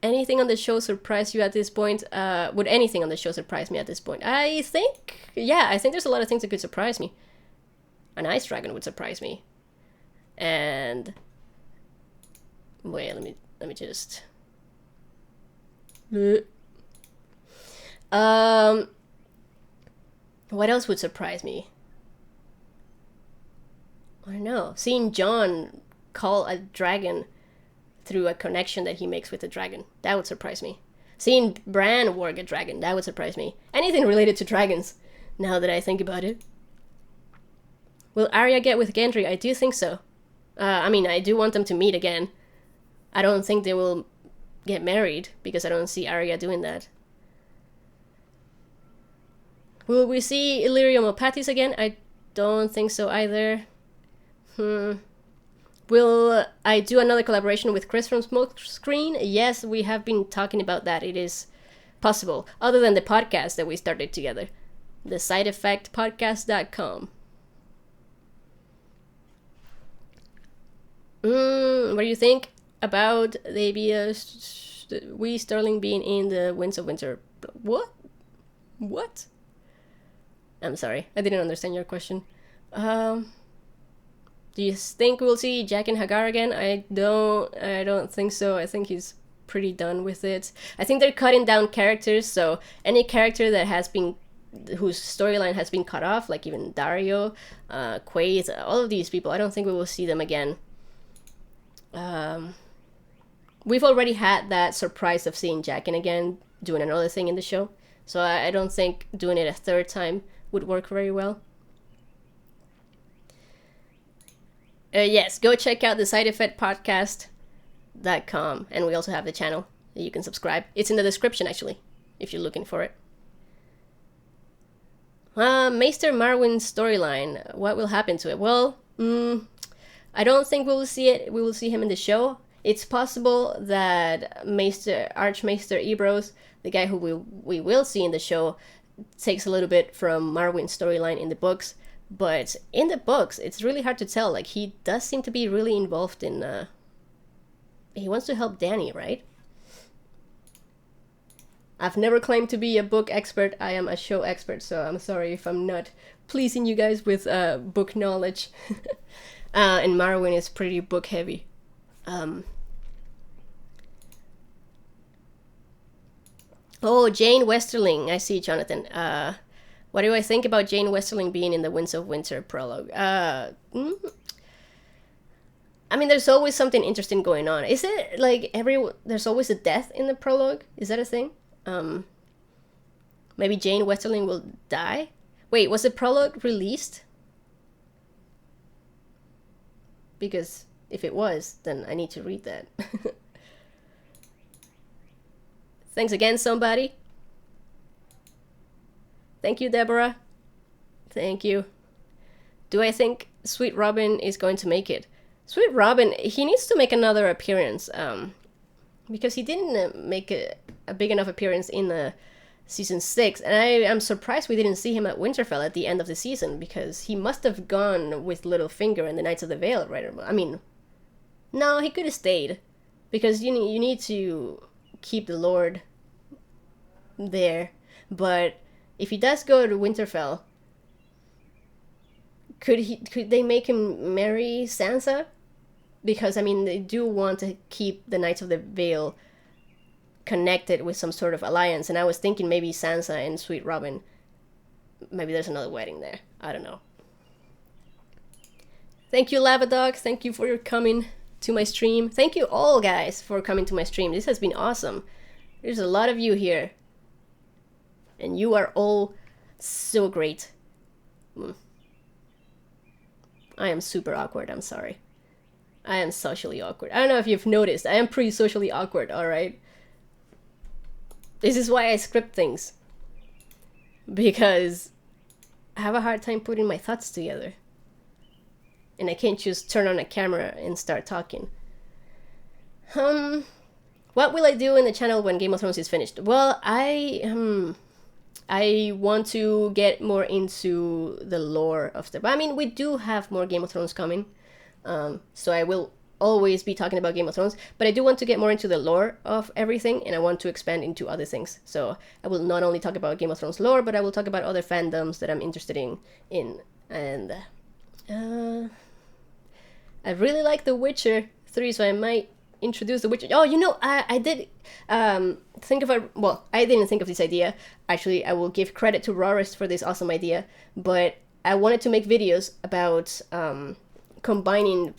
S1: Anything on the show surprise you at this point? Would anything on the show surprise me at this point? I think, yeah, I think there's a lot of things that could surprise me. An ice dragon would surprise me. And wait, let me just. What else would surprise me? I don't know. Seeing John call a dragon through a connection that he makes with the dragon. That would surprise me. Seeing Bran warg a dragon. That would surprise me. Anything related to dragons, now that I think about it. Will Arya get with Gendry? I do think so. I mean, I do want them to meet again. I don't think they will get married, because I don't see Arya doing that. Will we see Illyrio Mopatis again? I don't think so either. Will I do another collaboration with Chris from Smokescreen? Yes, we have been talking about that. It is possible. Other than the podcast that we started together. The sideeffectpodcast.com. What do you think about the Wee Sterling being in the Winds of Winter? What? What? I'm sorry, I didn't understand your question. Do you think we'll see Jaqen H'ghar again? I don't think so. I think he's pretty done with it. I think they're cutting down characters, so any character that has been whose storyline has been cut off, like even Dario, Quaid, all of these people, I don't think we will see them again. We've already had that surprise of seeing Jaqen again doing another thing in the show, so I don't think doing it a third time would work very well. Yes, go check out the sideeffectpodcast.com, and we also have the channel that you can subscribe. It's in the description, actually, if you're looking for it. Maester Marwyn's storyline, what will happen to it? Well, I don't think we will see it. We will see him in the show. It's possible that Archmaester Ebros, the guy who we will see in the show, takes a little bit from Marwyn's storyline in the books. But in the books, it's really hard to tell. Like, he does seem to be really involved in... he wants to help Dany, right? I've never claimed to be a book expert. I am a show expert, so I'm sorry if I'm not pleasing you guys with book knowledge. And Marwyn is pretty book heavy. Oh, Jane Westerling. I see, Jonathan. What do I think about Jane Westerling being in the Winds of Winter prologue? I mean, there's always something interesting going on. Is it like there's always a death in the prologue? Is that a thing? Maybe Jane Westerling will die? Wait, was the prologue released? Because if it was, then I need to read that. Thanks again, somebody. Thank you, Deborah. Thank you. Do I think Sweet Robin is going to make it? Sweet Robin, he needs to make another appearance. Because he didn't make a big enough appearance in season 6. And I'm surprised we didn't see him at Winterfell at the end of the season. Because he must have gone with Littlefinger and the Knights of the Vale, right? I mean, no, he could have stayed. Because you need to keep the Lord there. But... if he does go to Winterfell, could they make him marry Sansa? Because I mean, they do want to keep the Knights of the Vale connected with some sort of alliance, and I was thinking maybe Sansa and Sweet Robin. Maybe there's another wedding there. I don't know. Thank you, Lavadog. Thank you for your coming to my stream. Thank you all, guys, for coming to my stream. This has been awesome. There's a lot of you here, and you are all so great. I am super awkward. I'm sorry. I am socially awkward. I don't know if you've noticed. I am pretty socially awkward, alright? This is why I script things. Because I have a hard time putting my thoughts together. And I can't just turn on a camera and start talking. What will I do in the channel when Game of Thrones is finished? Well, I want to get more into the lore of the... I mean, we do have more Game of Thrones coming. So I will always be talking about Game of Thrones, but I do want to get more into the lore of everything, and I want to expand into other things. So I will not only talk about Game of Thrones lore, but I will talk about other fandoms that I'm interested in. And I really like The Witcher 3, so I might introduce The Witcher. Oh, you know, I did think of a... Well, I didn't think of this idea. Actually, I will give credit to Rarest for this awesome idea, but I wanted to make videos about combining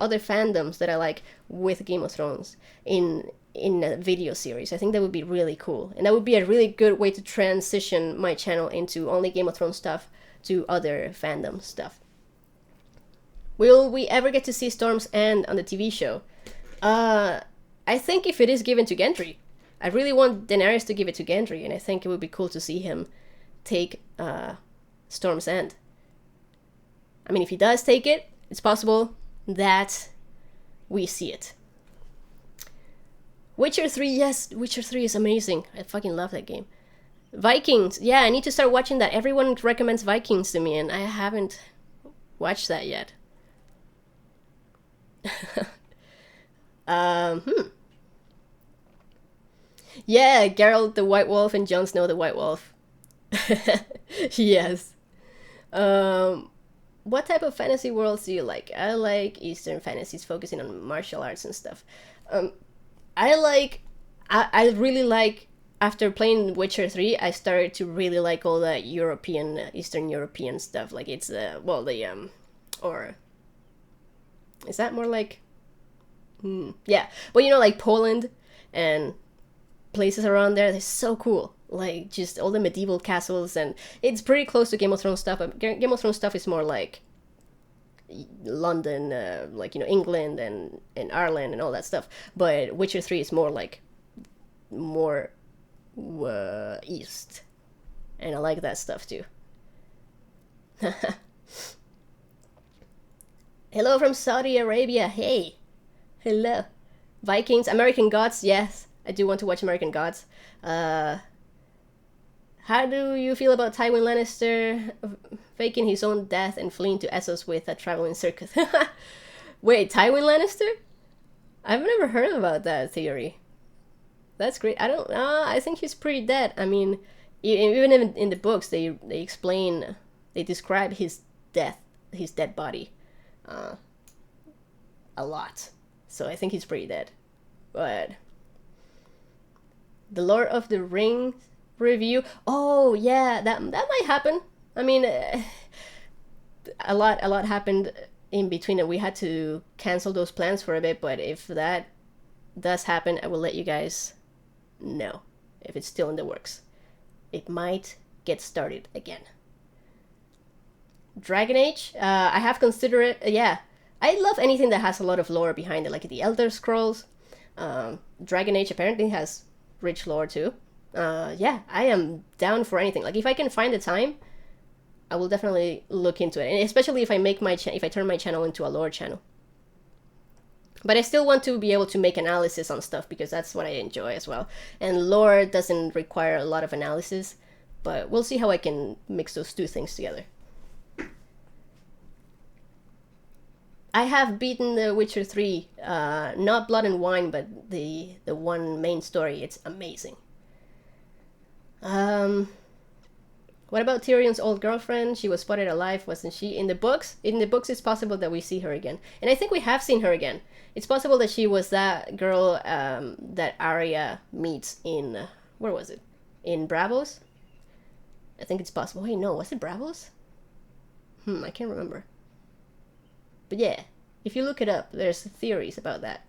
S1: other fandoms that I like with Game of Thrones in a video series. I think that would be really cool, and that would be a really good way to transition my channel into only Game of Thrones stuff to other fandom stuff. Will we ever get to see Storm's End on the TV show? I think if it is given to Gendry. I really want Daenerys to give it to Gendry, and I think it would be cool to see him take Storm's End. I mean, if he does take it, it's possible that we see it. Witcher 3, yes, Witcher 3 is amazing. I fucking love that game. Vikings, yeah, I need to start watching that. Everyone recommends Vikings to me, and I haven't watched that yet. Yeah, Geralt the White Wolf and Jon Snow the White Wolf. Yes. What type of fantasy worlds do you like? I like Eastern fantasies focusing on martial arts and stuff. I really like, after playing Witcher 3, I started to really like all the European, Eastern European stuff. Like it's, or is that more like, yeah. Well, you know, like Poland and places around there, they're so cool. Like, just all the medieval castles, and it's pretty close to Game of Thrones stuff, but Game of Thrones stuff is more like London, like, you know, England and Ireland and all that stuff. But Witcher 3 is more like, more east. And I like that stuff too. Hello from Saudi Arabia, hey! Hello. Vikings, American Gods, yes. I do want to watch American Gods. How do you feel about Tywin Lannister faking his own death and fleeing to Essos with a traveling circus? Wait, Tywin Lannister? I've never heard about that theory. That's great. I think he's pretty dead. I mean, even in the books, they explain, they describe his death, his dead body, a lot. So I think he's pretty dead. But the Lord of the Rings review, oh yeah, that might happen. I mean, a lot happened in between, and we had to cancel those plans for a bit. But if that does happen, I will let you guys know if it's still in the works. It might get started again. Dragon Age, I have considered it. Yeah, I love anything that has a lot of lore behind it, like the Elder Scrolls. Dragon Age apparently has rich lore too. Yeah, I am down for anything. Like, if I can find the time, I will definitely look into it, and especially if I make if I turn my channel into a lore channel. But I still want to be able to make analysis on stuff, because that's what I enjoy as well. And lore doesn't require a lot of analysis, but we'll see how I can mix those two things together. I have beaten The Witcher 3, not Blood and Wine, but the one main story. It's amazing. What about Tyrion's old girlfriend? She was spotted alive, wasn't she? In the books? In the books, it's possible that we see her again. And I think we have seen her again. It's possible that she was that girl that Arya meets in... where was it? In Bravos? I think it's possible. Wait, no, was it Bravos? I can't remember. But yeah, if you look it up, there's theories about that.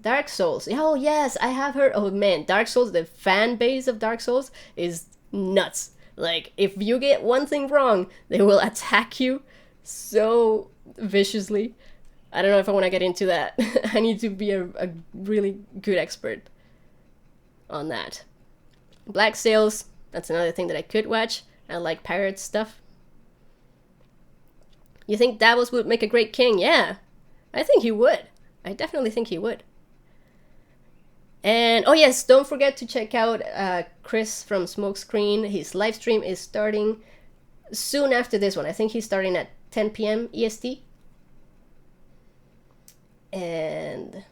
S1: Dark Souls. Oh, yes, I have heard... oh, man, Dark Souls, the fan base of Dark Souls is nuts. Like, if you get one thing wrong, they will attack you so viciously. I don't know if I want to get into that. I need to be a really good expert on that. Black Sails, that's another thing that I could watch. I like pirate stuff. You think Davos would make a great king? Yeah, I think he would. I definitely think he would. And oh yes, don't forget to check out Chris from Smokescreen. His live stream is starting soon after this one. I think he's starting at 10 p.m. EST. And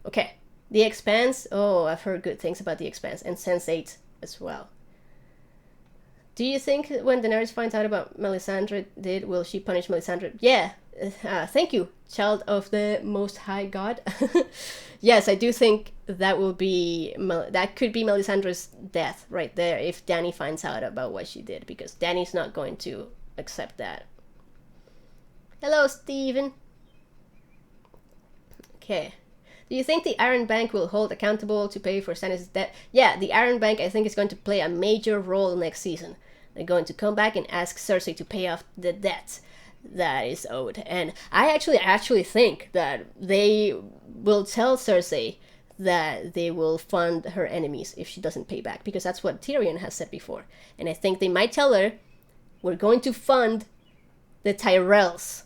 S1: okay, The Expanse. Oh, I've heard good things about The Expanse, and Sense8 as well. Do you think when Daenerys finds out about Melisandre will she punish Melisandre? Yeah. Thank you, child of the Most High God. Yes, I do think that will be... that could be Melisandre's death right there if Dany finds out about what she did, because Dany's not going to accept that. Hello, Steven. Okay. Do you think the Iron Bank will hold accountable to pay for Stannis' debt? Yeah, the Iron Bank I think is going to play a major role next season. They're going to come back and ask Cersei to pay off the debt that is owed. And I actually think that they will tell Cersei that they will fund her enemies if she doesn't pay back, because that's what Tyrion has said before. And I think they might tell her, we're going to fund the Tyrells,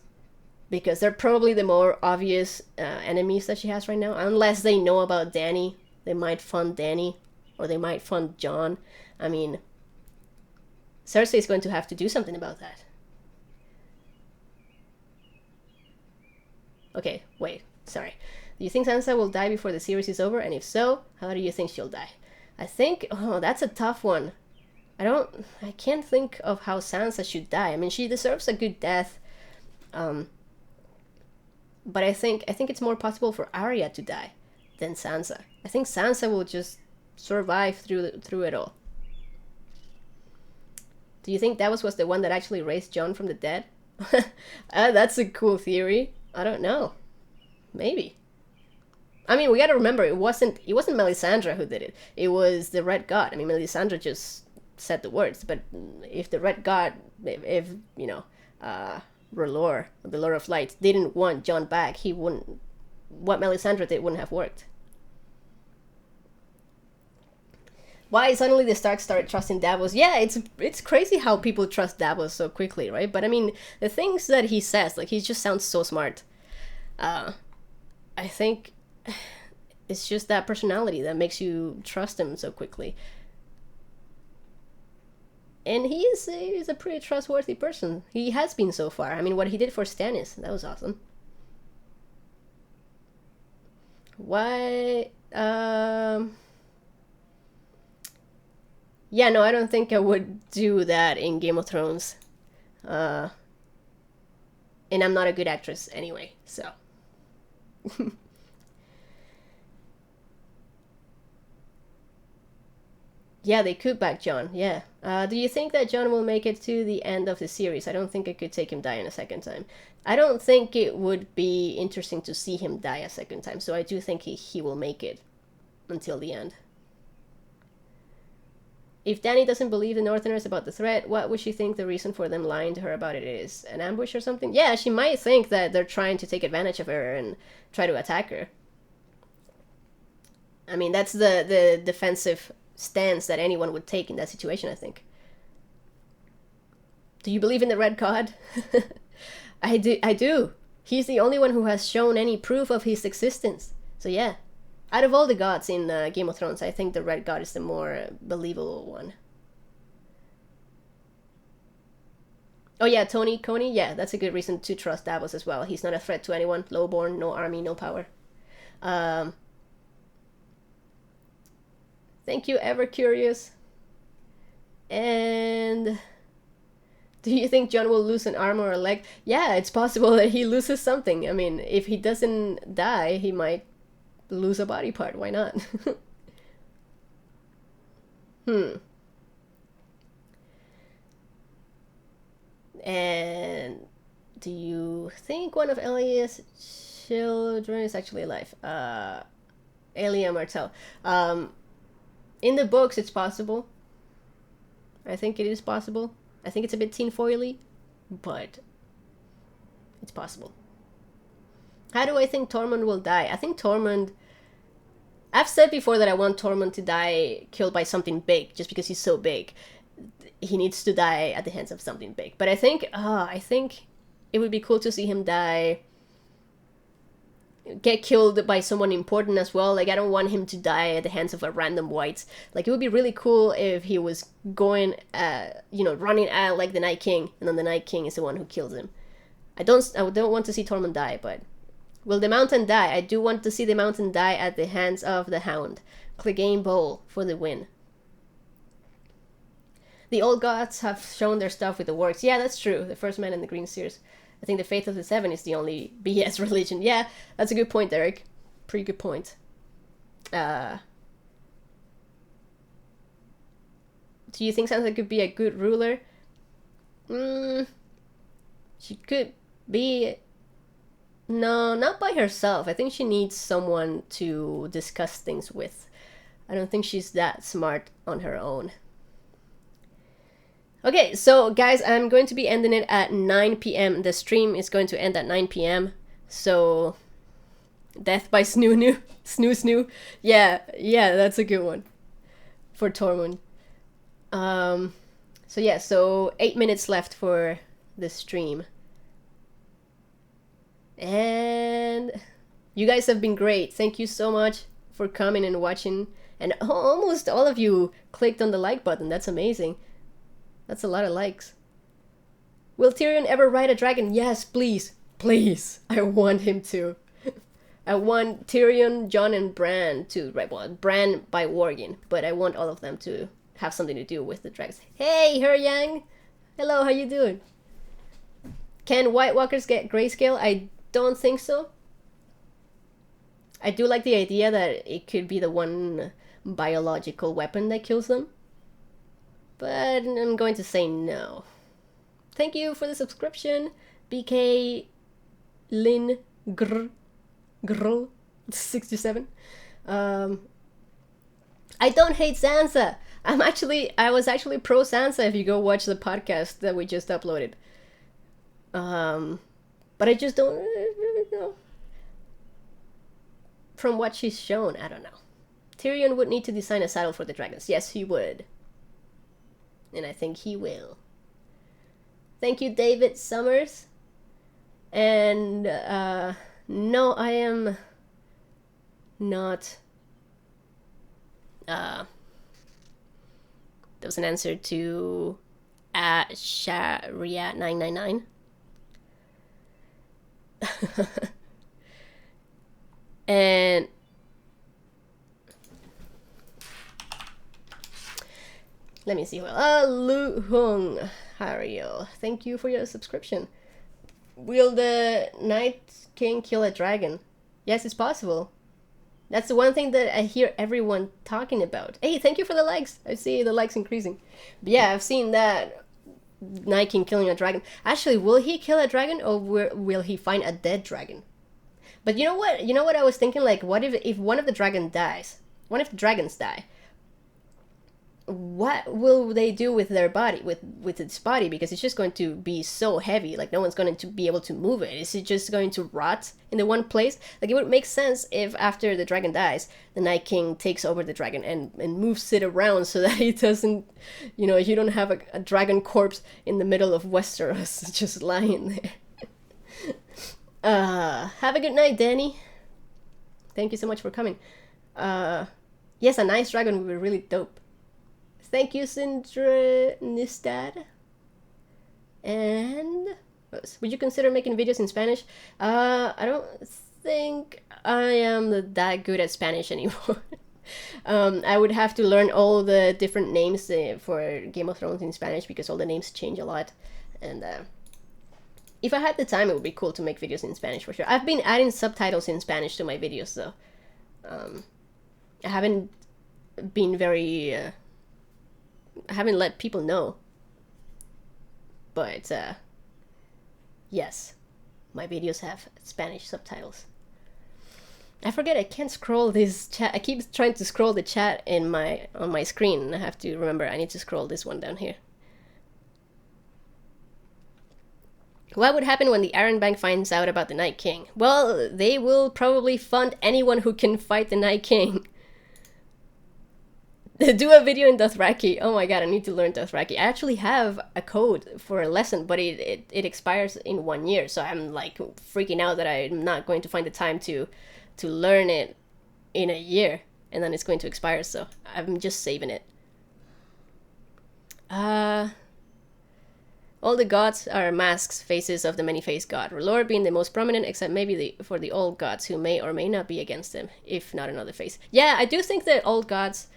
S1: because they're probably the more obvious enemies that she has right now. Unless they know about Dany, they might fund Dany, or they might fund Jon. I mean, Cersei is going to have to do something about that. Okay, wait, sorry. Do you think Sansa will die before the series is over? And if so, how do you think she'll die? I think, oh, that's a tough one. I can't think of how Sansa should die. I mean, she deserves a good death. But I think it's more possible for Arya to die than Sansa. I think Sansa will just survive through it all. Do you think Davos was the one that actually raised Jon from the dead? That's a cool theory. I don't know. Maybe. I mean, we gotta remember, it wasn't Melisandre who did it. It was the Red God. I mean, Melisandre just said the words, but if the Red God, if you know, R'hllor, the Lord of Light, didn't want Jon back, he wouldn't... what Melisandre did wouldn't have worked. Why suddenly the Starks started trusting Davos? Yeah, it's crazy how people trust Davos so quickly, right? But I mean, the things that he says, like, he just sounds so smart. I think it's just that personality that makes you trust him so quickly. And he's a pretty trustworthy person. He has been so far. I mean, what he did for Stannis, that was awesome. Why... yeah, no, I don't think I would do that in Game of Thrones. And I'm not a good actress anyway, so... Yeah, they could back Jon, yeah. Do you think that Jon will make it to the end of the series? I don't think I could take him dying a second time. I don't think it would be interesting to see him die a second time, so I do think he will make it until the end. If Dany doesn't believe the Northerners about the threat, what would she think the reason for them lying to her about it is? An ambush or something? Yeah, she might think that they're trying to take advantage of her and try to attack her. I mean, that's the defensive stance that anyone would take in that situation, I think. Do you believe in the Red God? I do. He's the only one who has shown any proof of his existence. So yeah. Out of all the gods in Game of Thrones, I think the Red God is the more believable one. Oh yeah, Tony Coney, yeah, that's a good reason to trust Davos as well. He's not a threat to anyone. Lowborn, no army, no power. Thank you, Ever Curious. And do you think John will lose an arm or a leg? Yeah, it's possible that he loses something. I mean, if he doesn't die, he might lose a body part. Why not? And do you think one of Elia's children is actually alive? Elia Martel. In the books, it's possible. I think it is possible. I think it's a bit tinfoily, but it's possible. How do I think Tormund will die? I think Tormund... I've said before that I want Tormund to die killed by something big, just because he's so big. He needs to die at the hands of something big. But I think it would be cool to see him die... get killed by someone important as well. Like, I don't want him to die at the hands of a random white. Like, it would be really cool if he was going, running at like the Night King, and then the Night King is the one who kills him. I don't want to see Tormund die, but will the Mountain die? I do want to see the Mountain die at the hands of the Hound. Clegane Bowl for the win. The old gods have shown their stuff with the works. Yeah, that's true. The First Man and the Green Seers. I think the Faith of the Seven is the only BS religion. Yeah, that's a good point, Derek. Pretty good point. Do you think Sansa could be a good ruler? She could be... No, not by herself. I think she needs someone to discuss things with. I don't think she's that smart on her own. Okay, so guys, I'm going to be ending it at 9 p.m. The stream is going to end at 9 p.m. So, death by Snoo. Yeah, that's a good one for Tormund. So 8 minutes left for the stream. And you guys have been great. Thank you so much for coming and watching. And almost all of you clicked on the like button. That's amazing. That's a lot of likes. Will Tyrion ever ride a dragon? Yes, please. Please. I want him to. I want Tyrion, Jon, and Bran to ride. Well, Bran by Worgen, but I want all of them to have something to do with the dragons. Hey, Her Yang. Hello, how you doing? Can White Walkers get grayscale? I don't think so. I do like the idea that it could be the one biological weapon that kills them. But I'm going to say no. Thank you for the subscription, BK Lin Grr 67. I don't hate Sansa. I was actually pro Sansa if you go watch the podcast that we just uploaded. But I just don't know. From what she's shown, I don't know. Tyrion would need to design a saddle for the dragons. Yes, he would. And I think he will. Thank you, David Summers. And, no, I am not, that was an answer to, Sharia999. And let me see. Lu Hung, how are you? Thank you for your subscription. Will the Night King kill a dragon? Yes, it's possible. That's the one thing that I hear everyone talking about. Hey, thank you for the likes. I see the likes increasing. But yeah, I've seen that Night King killing a dragon. Actually, will he kill a dragon or will he find a dead dragon? But you know what? You know what I was thinking? Like, what if one of the dragons dies? What if the dragons die? What will they do with their body, with its body? Because it's just going to be so heavy, like no one's going to be able to move it. Is it just going to rot in the one place? Like, it would make sense if after the dragon dies, the Night King takes over the dragon and moves it around so that it doesn't, you don't have a dragon corpse in the middle of Westeros just lying there. Have a good night, Danny. Thank you so much for coming. Yes, a nice dragon would be really dope. Thank you, Sindra Nistad. And would you consider making videos in Spanish? I don't think I am that good at Spanish anymore. I would have to learn all the different names for Game of Thrones in Spanish, because all the names change a lot. And if I had the time, it would be cool to make videos in Spanish for sure. I've been adding subtitles in Spanish to my videos, though. I haven't been very... I haven't let people know. But, yes, my videos have Spanish subtitles. I forget I can't scroll this chat. I keep trying to scroll the chat on my screen, and I have to remember I need to scroll this one down here. What would happen when the Iron Bank finds out about the Night King? Well, they will probably fund anyone who can fight the Night King. Do a video in Dothraki. Oh my god, I need to learn Dothraki. I actually have a code for a lesson, but it expires in 1 year, so I'm like freaking out that I'm not going to find the time to learn it in a year, and then it's going to expire, so I'm just saving it. All the gods are masks, faces of the many-faced god. R'hllor being the most prominent, except maybe for the old gods, who may or may not be against him, if not another face. Yeah, I do think that old gods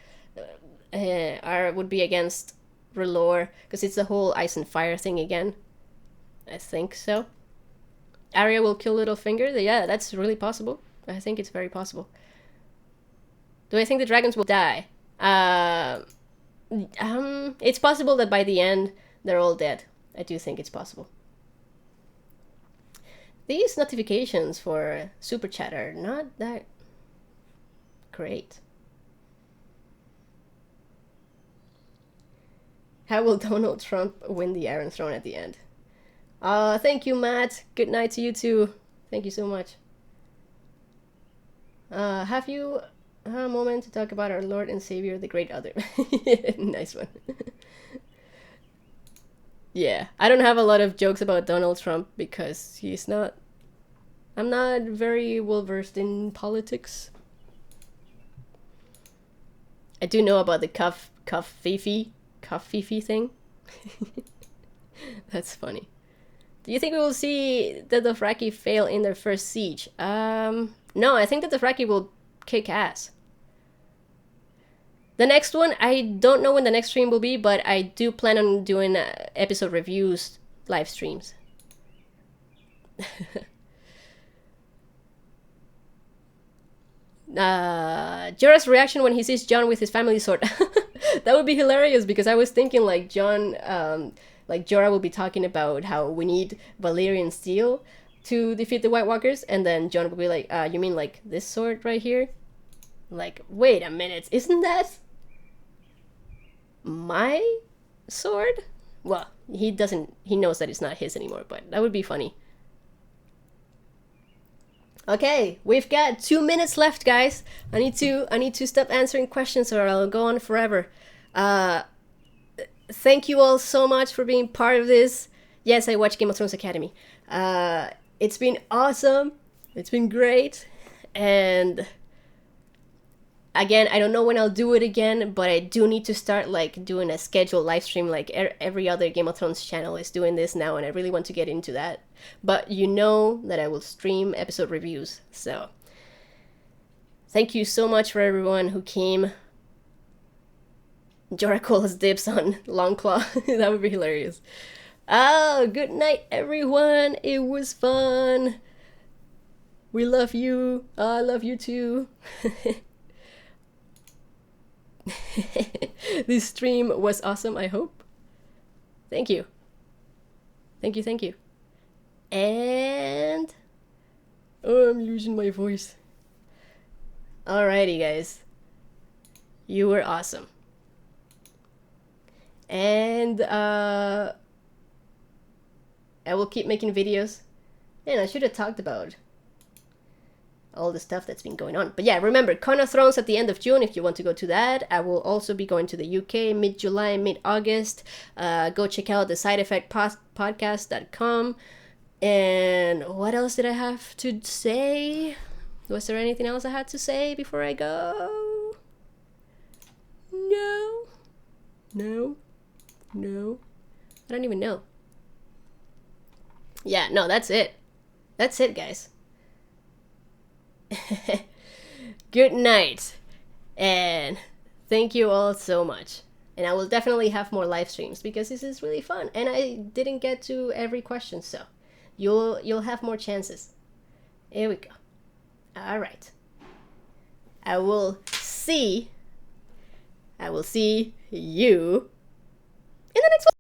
S1: would be against R'hllor, because it's the whole ice and fire thing again. I think so. Arya will kill Littlefinger. Yeah, that's really possible. I think it's very possible. Do I think the dragons will die? It's possible that by the end they're all dead. I do think it's possible. These notifications for Super Chat are not that great. How will Donald Trump win the Iron Throne at the end? Thank you, Matt. Good night to you too. Thank you so much. Have you a moment to talk about our Lord and Savior, the Great Other? Nice one. Yeah, I don't have a lot of jokes about Donald Trump because I'm not very well versed in politics. I do know about the cuff fifi thing. That's funny. Do you think we will see the Dothraki fail in their first siege? No, I think that the Dothraki will kick ass. The next one, I don't know when the next stream will be, but I do plan on doing episode reviews, live streams. Jorah's reaction when he sees Jon with his family sword. That would be hilarious, because I was thinking like Jon, like Jorah will be talking about how we need Valyrian steel to defeat the White Walkers, and then Jon will be like, you mean like this sword right here? Like, wait a minute, isn't that my sword? Well, he knows that it's not his anymore, but that would be funny. Okay, we've got 2 minutes left, guys. I need to stop answering questions or I'll go on forever. Thank you all so much for being part of this. Yes, I watched Game of Thrones Academy. It's been awesome. It's been great. And again, I don't know when I'll do it again, but I do need to start like doing a scheduled live stream like every other Game of Thrones channel is doing this now, and I really want to get into that. But you know that I will stream episode reviews, so thank you so much for everyone who came. Jorah calls dibs on Longclaw. That would be hilarious. Oh, good night, everyone. It was fun. We love you. I love you too. This stream was awesome, I hope. Thank you. Thank you, thank you. And... oh, I'm losing my voice. Alrighty, guys. You were awesome. And, I will keep making videos. And I should have talked about all the stuff that's been going on. But yeah, remember, Con of Thrones at the end of June if you want to go to that. I will also be going to the UK mid-July, mid-August. Go check out the sideeffectpodcast.com. And what else did I have to say? Was there anything else I had to say before I go? No. I don't even know. Yeah, no, that's it. That's it, guys. Good night. And thank you all so much. And I will definitely have more live streams because this is really fun. And I didn't get to every question, so you'll have more chances. Here we go. All right. I will see you in the next one.